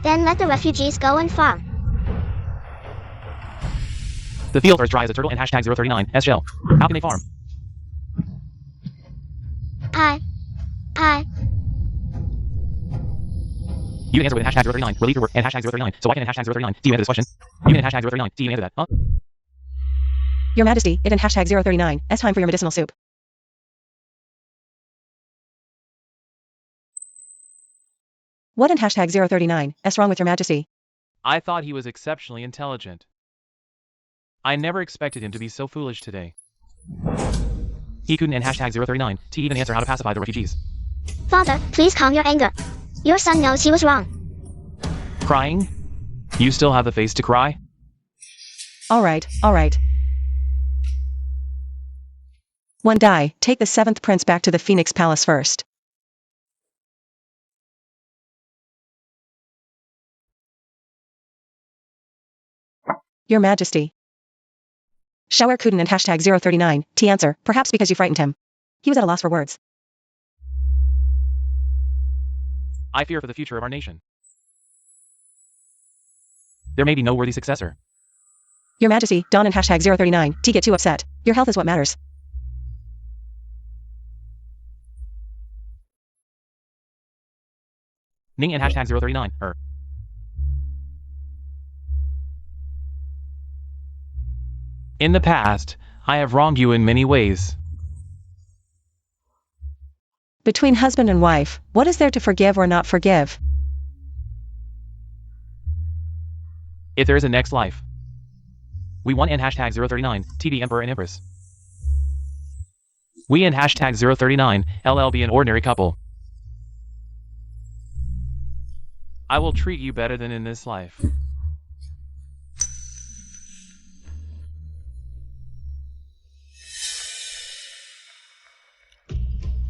let the refugees go and farm. The field are as dry as a turtle and hashtag 039 S shell. How can they farm? You can answer with hashtag 039. Relieve your work and hashtag 039. So why can in hashtag 039? Do you answer this question? You can in hashtag 039. Do you answer that? Huh? Your Majesty, it in hashtag 039. S time for your medicinal soup. What in hashtag 039? S wrong with your Majesty? I thought he was exceptionally intelligent. I never expected him to be so foolish today. He couldn't in hashtag 039 to even answer how to pacify the refugees. Father, please calm your anger. Your son knows he was wrong. Crying? You still have the face to cry? Alright. One die, take the 7th prince back to the Phoenix Palace first. Your Majesty. Shower Kuden and hashtag 039, T answer, perhaps because you frightened him. He was at a loss for words. I fear for the future of our nation. There may be no worthy successor. Your Majesty, Don and hashtag 039, T get too upset. Your health is what matters. Ning and hashtag 039, In the past, I have wronged you in many ways. Between husband and wife, what is there to forgive or not forgive? If there is a next life. We want in hashtag 039, TD Emperor and Empress. We in hashtag 039, LL be an ordinary couple. I will treat you better than in this life.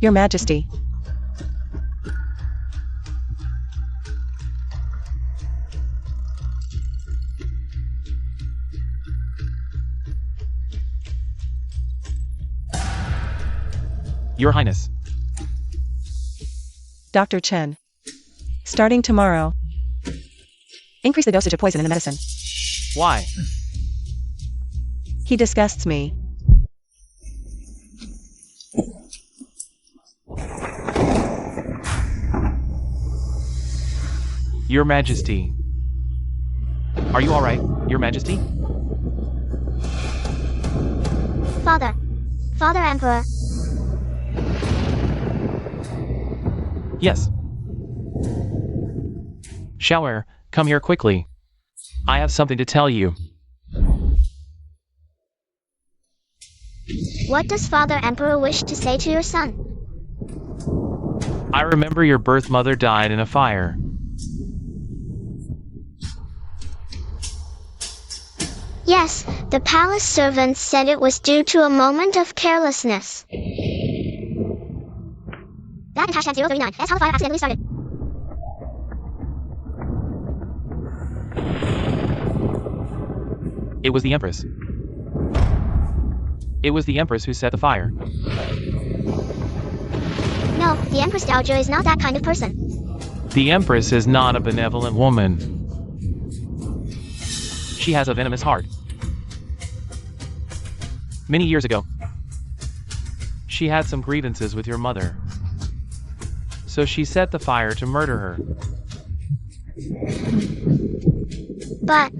Your Majesty. Your Highness. Dr. Chen. Starting tomorrow. Increase the dosage of poison in the medicine. Why? He disgusts me. Your Majesty. Are you alright, Your Majesty? Father Emperor. Yes. Shower, come here quickly. I have something to tell you. What does Father Emperor wish to say to your son? I remember your birth mother died in a fire. Yes, the palace servants said it was due to a moment of carelessness. That and hashtag 039. That's how the fire accidentally started. It was the Empress. It was the Empress who set the fire. No, the Empress Dowager is not that kind of person. The Empress is not a benevolent woman. She has a venomous heart. Many years ago, she had some grievances with your mother. So she set the fire to murder her. But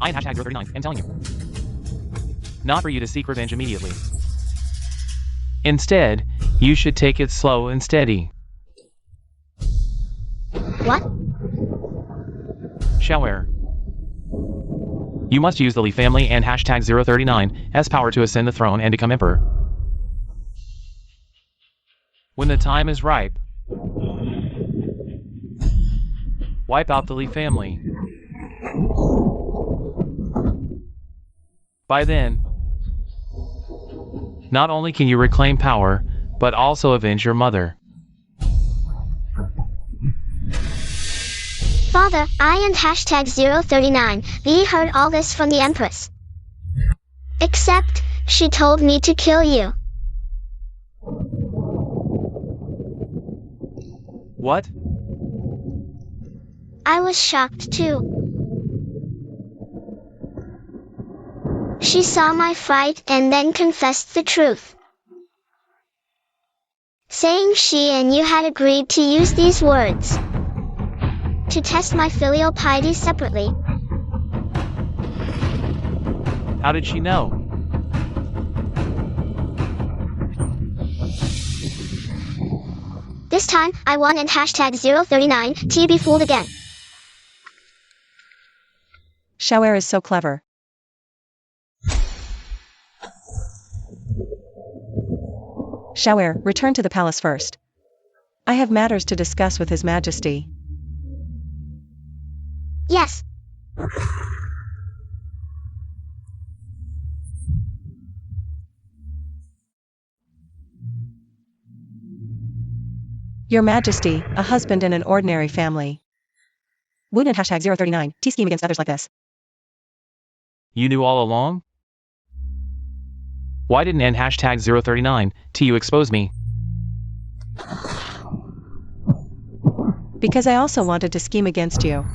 I am #039 am telling you. Not for you to seek revenge immediately. Instead, you should take it slow and steady. what? Shower. You must use the Lee family and #039 as power to ascend the throne and become emperor. When the time is ripe, wipe out the Lee family. By then, not only can you reclaim power, but also avenge your mother. Father, I and #039, we heard all this from the Empress. Except, she told me to kill you. What? I was shocked too. She saw my fight and then confessed the truth, saying she and you had agreed to use these words to test my filial piety separately. How did she know? This time, I won and #039, to be fooled again. Shower is so clever. Shower, return to the palace first. I have matters to discuss with His Majesty. Yes. Your Majesty, a husband in an ordinary family. Wouldn't #039 scheme against others like this? You knew all along? Why didn't N #039 you expose me? Because I also wanted to scheme against you.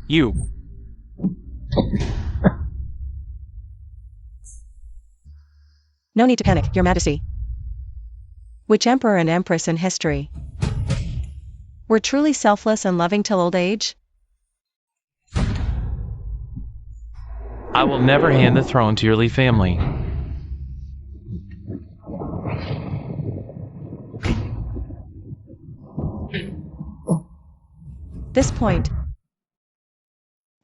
You. No need to panic, Your Majesty. Which emperor and empress in history were truly selfless and loving till old age? I will never hand the throne to your Lee family. This point,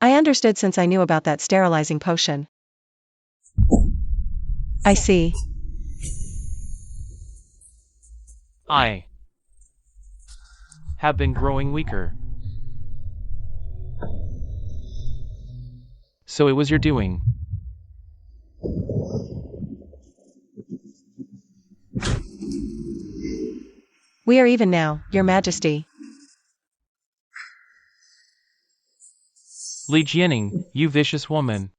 I understood since I knew about that sterilizing potion. I see. I have been growing weaker. So it was your doing. We are even now, Your Majesty. Li Jianing, you vicious woman.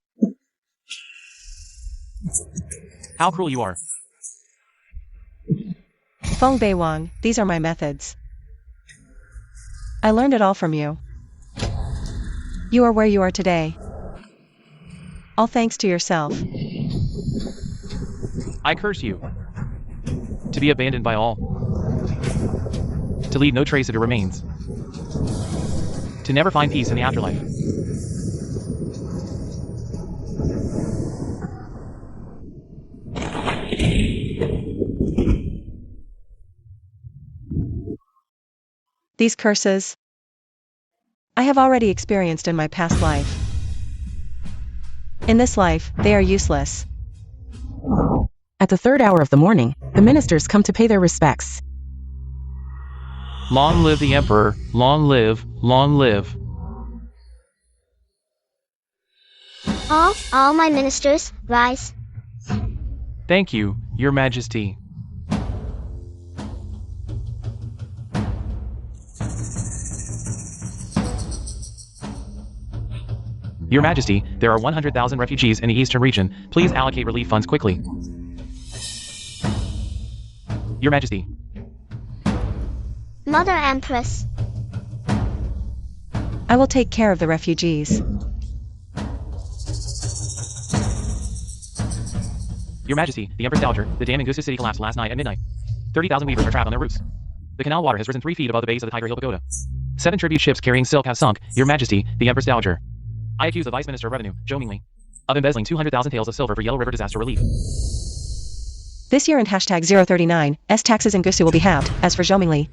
How cruel you are. Feng Beiwang, these are my methods. I learned it all from you. You are where you are today. All thanks to yourself. I curse you. To be abandoned by all. To leave no trace of your remains. To never find peace in the afterlife. These curses, I have already experienced in my past life. In this life, they are useless. At the 3rd hour of the morning, the ministers come to pay their respects. Long live the Emperor, long live, long live. All my ministers, rise. Thank you, Your Majesty. Your Majesty, there are 100,000 refugees in the eastern region. Please allocate relief funds quickly. Your Majesty. Mother Empress. I will take care of the refugees. Your Majesty, the Empress Dowager, the dam in Gusu City collapsed last night at midnight. 30,000 weavers are trapped on their roofs. The canal water has risen 3 feet above the base of the Tiger Hill Pagoda. 7 tribute ships carrying silk have sunk. Your Majesty, the Empress Dowager. I accuse the Vice Minister of Revenue, Zhou Mingli, of embezzling 200,000 taels of silver for Yellow River disaster relief. This year in hashtag 039, taxes in Gusu will be halved. As for Zhou Mingli,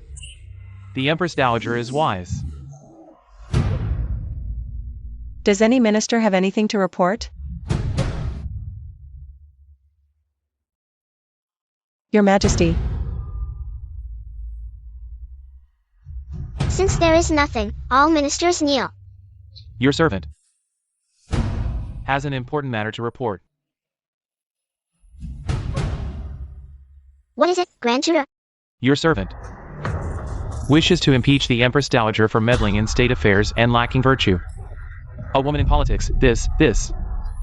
The Empress Dowager is wise. does any minister have anything to report? Your Majesty. Since there is nothing, all ministers kneel. Your servant has an important matter to report. What is it, Grand Tutor? Your servant wishes to impeach the Empress Dowager for meddling in state affairs and lacking virtue. A woman in politics, this.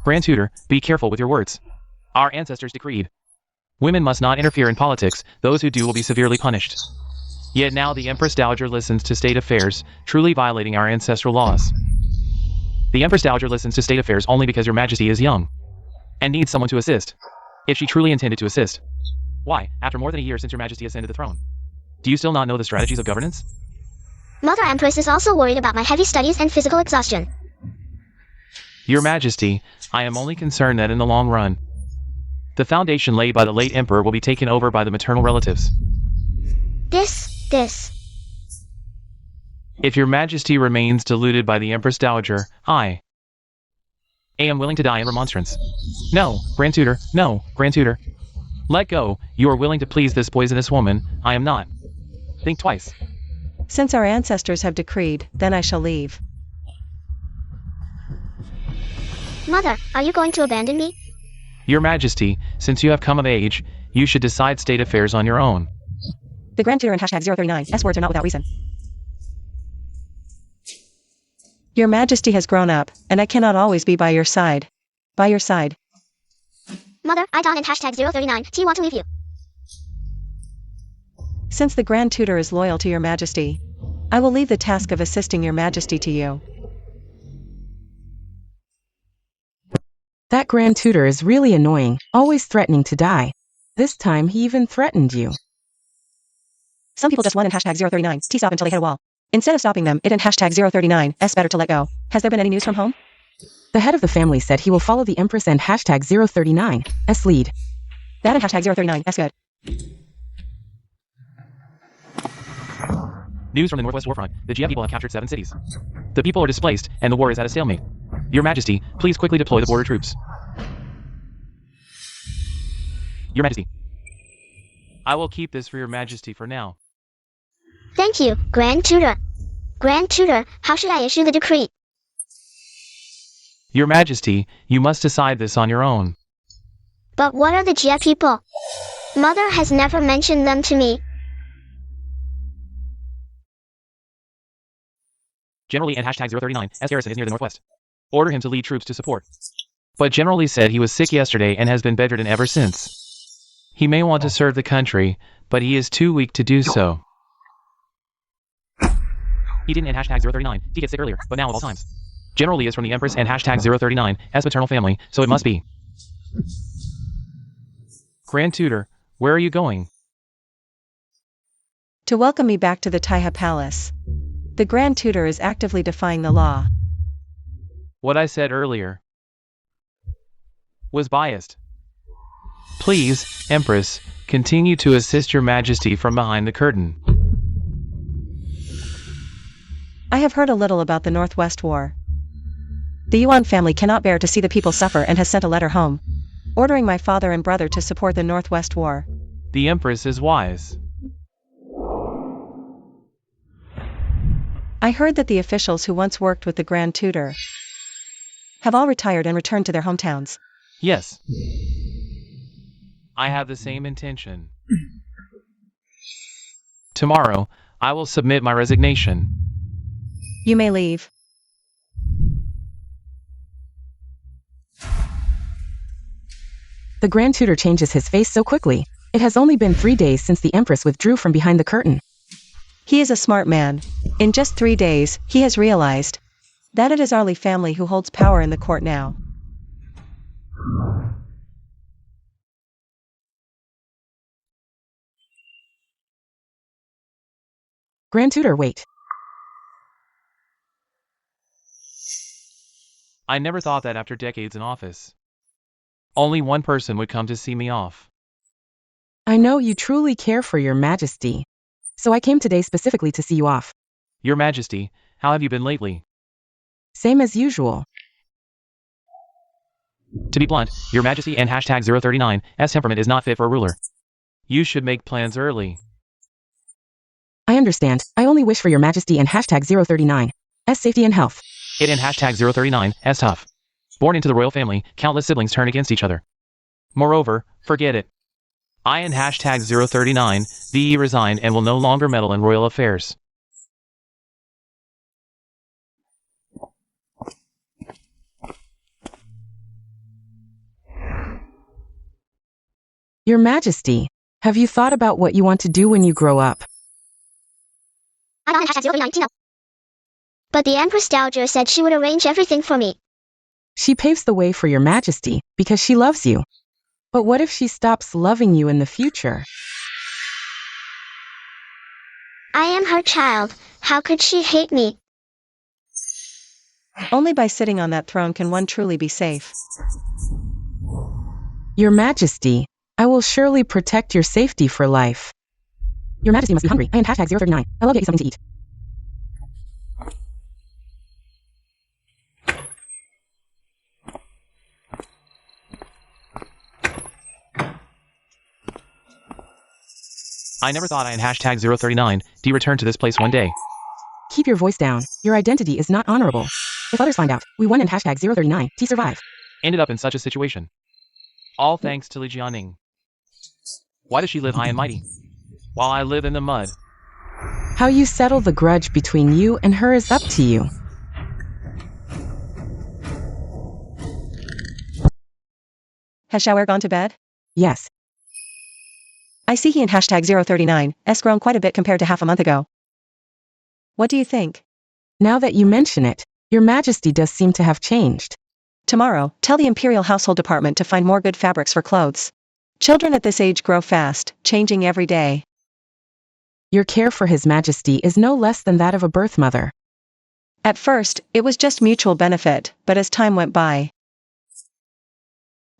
Grand Tutor, be careful with your words. Our ancestors decreed women must not interfere in politics. Those who do will be severely punished. Yet now the Empress Dowager listens to state affairs, truly violating our ancestral laws. The Empress Dowager listens to state affairs only because Your Majesty is young and needs someone to assist. If she truly intended to assist, why, after more than a year since Your Majesty ascended the throne, do you still not know the strategies of governance? Mother Empress is also worried about my heavy studies and physical exhaustion. Your Majesty, I am only concerned that in the long run, the foundation laid by the late Emperor will be taken over by the maternal relatives. This. If Your Majesty remains deluded by the Empress Dowager, I am willing to die in remonstrance. No, Grand Tutor, no, Grand Tutor. Let go. You are willing to please this poisonous woman. I am not. Think twice. Since our ancestors have decreed, then I shall leave. Mother, are you going to abandon me? Your Majesty, since you have come of age, you should decide state affairs on your own. The Grand Tutor in hashtag 039, words are not without reason. Your Majesty has grown up, and I cannot always be by your side. By your side. Mother, I Don in hashtag 039, do you want to leave you? Since the Grand Tutor is loyal to Your Majesty, I will leave the task of assisting Your Majesty to you. That Grand Tutor is really annoying, always threatening to die. This time he even threatened you. Some people just want in hashtag 039, stop until they hit a wall. Instead of stopping them, it in hashtag 039, better to let go. Has there been any news from home? The head of the family said he will follow the Empress and hashtag 039 lead. That in hashtag 039, good. News from the Northwest Warfront. The GF people have captured 7 cities. The people are displaced, and the war is at a stalemate. Your Majesty, please quickly deploy the border troops. Your Majesty. I will keep this for Your Majesty for now. Thank you, Grand Tutor. Grand Tutor, how should I issue the decree? Your Majesty, you must decide this on your own. But what are the Jia people? Mother has never mentioned them to me. Generally and hashtag 039, Garrison is near the northwest. Order him to lead troops to support. But General Lee said he was sick yesterday and has been bedridden ever since. He may want to serve the country, but he is too weak to do so. He didn't in hashtag 039, he gets sick earlier, but now of all times. General Lee is from the Empress and hashtag 039, maternal family, so it must be. Grand Tutor, where are you going? To welcome me back to the Taiha Palace. The Grand Tutor is actively defying the law. What I said earlier was biased. Please, Empress, continue to assist Your Majesty from behind the curtain. I have heard a little about the Northwest War. The Yuan family cannot bear to see the people suffer and has sent a letter home, ordering my father and brother to support the Northwest War. The Empress is wise. I heard that the officials who once worked with the Grand Tutor have all retired and returned to their hometowns. Yes. I have the same intention. Tomorrow, I will submit my resignation. You may leave. The Grand Tutor changes his face so quickly. It has only been 3 days since the Empress withdrew from behind the curtain. He is a smart man. In just 3 days, he has realized that it is Arlie family who holds power in the court now. Grand Tutor, wait. I never thought that after decades in office, only one person would come to see me off. I know you truly care for your Majesty. So I came today specifically to see you off. Your Majesty, how have you been lately? Same as usual. To be blunt, Your Majesty and hashtag 039's temperament is not fit for a ruler. You should make plans early. I understand. I only wish for your Majesty and hashtag 039's safety and health. It and hashtag 039's tough. Born into the royal family, countless siblings turn against each other. Moreover, forget it. I and hashtag 039 VE resign and will no longer meddle in royal affairs. Your Majesty, have you thought about what you want to do when you grow up? I don't hashtag 039 Tina. But the Empress Dowager said she would arrange everything for me. She paves the way for your Majesty because she loves you. But what if she stops loving you in the future? I am her child. How could she hate me? Only by sitting on that throne can one truly be safe. Your Majesty, I will surely protect your safety for life. Your Majesty must be hungry. I am hashtag 039. I'll get you something to eat. I never thought I and hashtag 039 D return to this place one day. Keep your voice down. Your identity is not honorable. If others find out, we won and hashtag 039 T survive. Ended up in such a situation. All thanks to Li Jianing. Why does she live high and mighty, while I live in the mud? How you settle the grudge between you and her is up to you. Has Shower gone to bed? Yes. I see he and hashtag 039's grown quite a bit compared to half a month ago. What do you think? Now that you mention it, your Majesty does seem to have changed. Tomorrow, tell the Imperial Household Department to find more good fabrics for clothes. Children at this age grow fast, changing every day. Your care for His Majesty is no less than that of a birth mother. At first, it was just mutual benefit, but as time went by,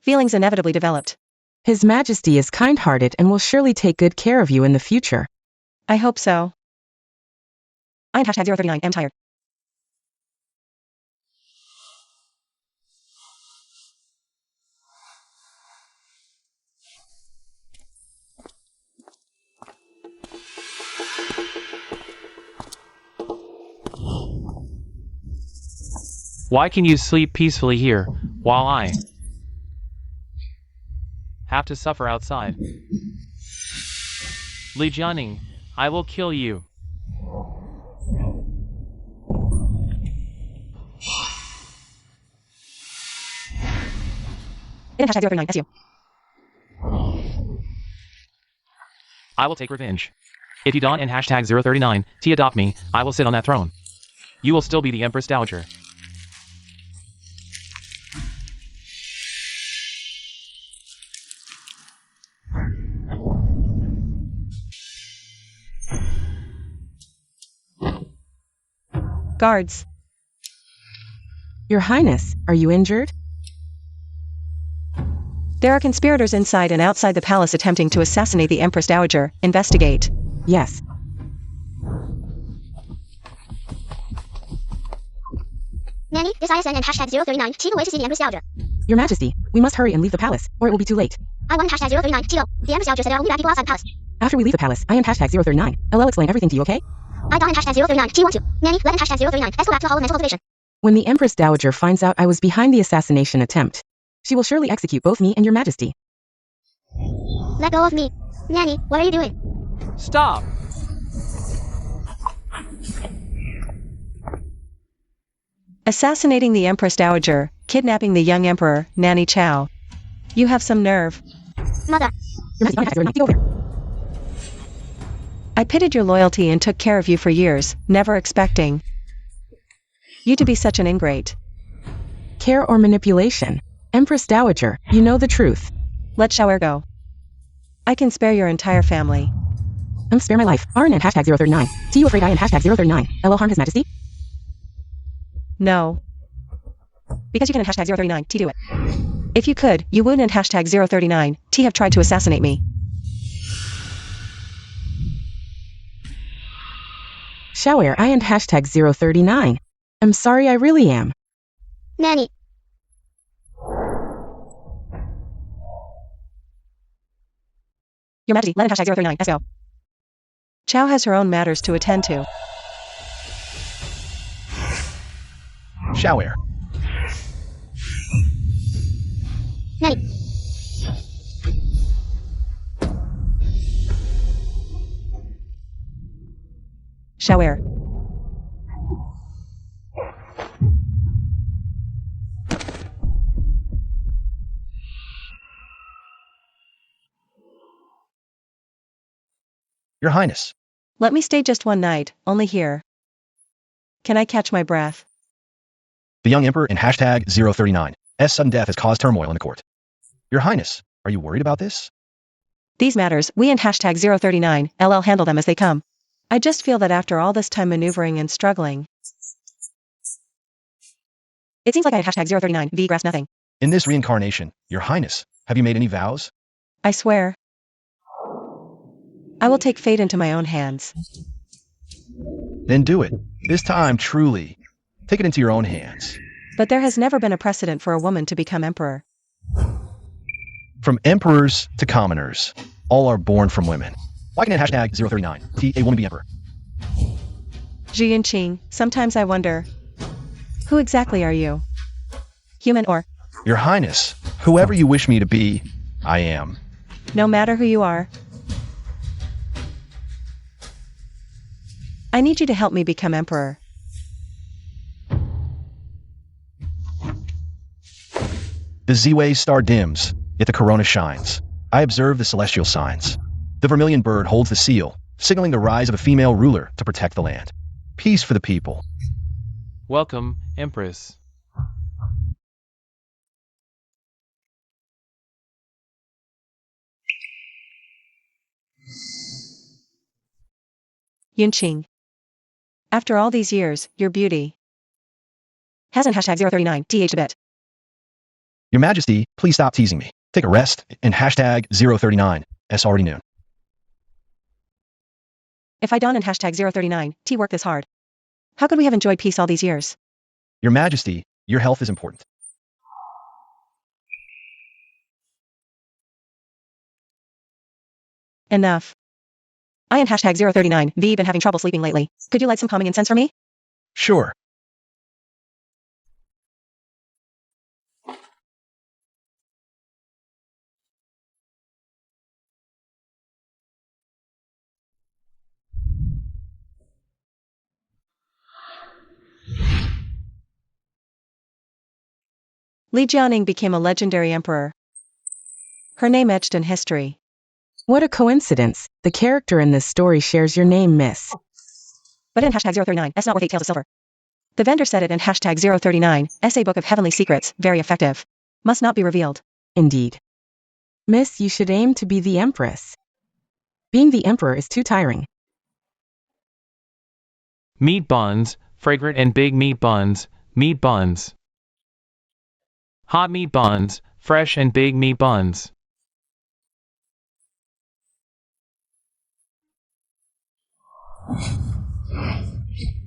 feelings inevitably developed. His Majesty is kind-hearted and will surely take good care of you in the future. I hope so. I and hashtag 039 am tired. Why can you sleep peacefully here, while I have to suffer outside? Li Jianing, I will kill you. In hashtag 039 SU. I will take revenge. If you don and hashtag 039 T adopt me, I will sit on that throne. You will still be the Empress Dowager. Guards. Your Highness, are you injured? There are conspirators inside and outside the palace attempting to assassinate the Empress Dowager. Investigate. Yes. Nanny, this ISN and hashtag 039 Tito way to see the Empress Dowager. Your Majesty, we must hurry and leave the palace, or it will be too late. I want hashtag 039 Tito. The Empress Dowager said there are only bad people outside the palace. After we leave the palace, I am hashtag 039. I'll explain everything to you, okay? I don't hashtag 039 T want to. Nanny, let hashtag 039 go back to the Hall of Mental Cultivation. When the Empress Dowager finds out I was behind the assassination attempt, she will surely execute both me and your Majesty. Let go of me. Nanny, what are you doing? Stop! Assassinating the Empress Dowager, kidnapping the young Emperor, Nanny Chow. You have some nerve. Mother, Your Majesty, I'm hashtag 039. Get over here. I pitied your loyalty and took care of you for years, never expecting you to be such an ingrate. Care or manipulation? Empress Dowager, you know the truth. Let Xiaoer go. I can spare your entire family. Spare my life. RN and hashtag 039. T you afraid I and hashtag 039. LL harm His Majesty? No. Because you can and hashtag 039, T do it. If you could, you wouldn't and hashtag 039, T have tried to assassinate me. Xiaoer, I and hashtag 039. I'm sorry, I really am. Nanny. Your Majesty, let and hashtag 039, let's go. Chow has her own matters to attend to. Xiaoer. Nanny. Xiaoer. Your Highness. Let me stay just one night, only here. Can I catch my breath? The young emperor in hashtag 039. S sudden death has caused turmoil in the court. Your Highness, are you worried about this? These matters, we and hashtag 039, LL handle them as they come. I just feel that after all this time maneuvering and struggling, it seems like I had hashtag 039, V grasped nothing. In this reincarnation, Your Highness, have you made any vows? I swear. I will take fate into my own hands. Then do it. This time, truly. Take it into your own hands. But there has never been a precedent for a woman to become emperor. From emperors to commoners, all are born from women. Why can hashtag 039, T a woman be emperor? Zhi Yinqing, sometimes I wonder, who exactly are you? Human or, Your Highness, whoever you wish me to be, I am. no matter who you are, I need you to help me become emperor. The Z-Way star dims, yet the corona shines. I observe the celestial signs. The vermilion bird holds the seal, signaling the rise of a female ruler to protect the land. Peace for the people. Welcome, Empress. Yinqing. After all these years, your beauty hasn't hashtag 039, TH a bit. Your Majesty, please stop teasing me. Take a rest, and hashtag 039, S already noon. If I don't and hashtag 039, T work this hard, how could we have enjoyed peace all these years? Your Majesty, your health is important. Enough. I and hashtag 039, V been having trouble sleeping lately. Could you light some calming incense for me? Sure. Li Jianing became a legendary emperor. Her name etched in history. What a coincidence. The character in this story shares your name, miss. But in hashtag 039, S not worth 8 taels of silver. The vendor said it in hashtag 039, SA Book of Heavenly Secrets, very effective. Must not be revealed. Indeed. Miss, you should aim to be the Empress. Being the Emperor is too tiring. Meat buns, fragrant and big meat buns, meat buns. Hot meat buns, fresh and big meat buns.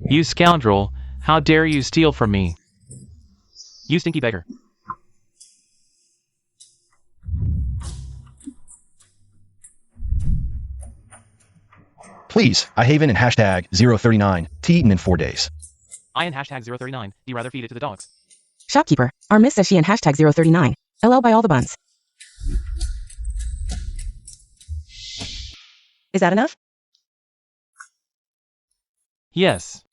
You scoundrel, how dare you steal from me? You stinky beggar. Please, I haven in hashtag 039, T eaten in 4 days. I in hashtag 039, do you rather feed it to the dogs? Shopkeeper, our miss says she in hashtag 039. LL buy all the buns. Is that enough? Yes.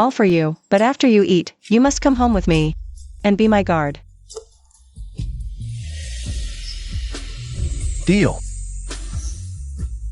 All for you, but after you eat, you must come home with me. And be my guard. Deal.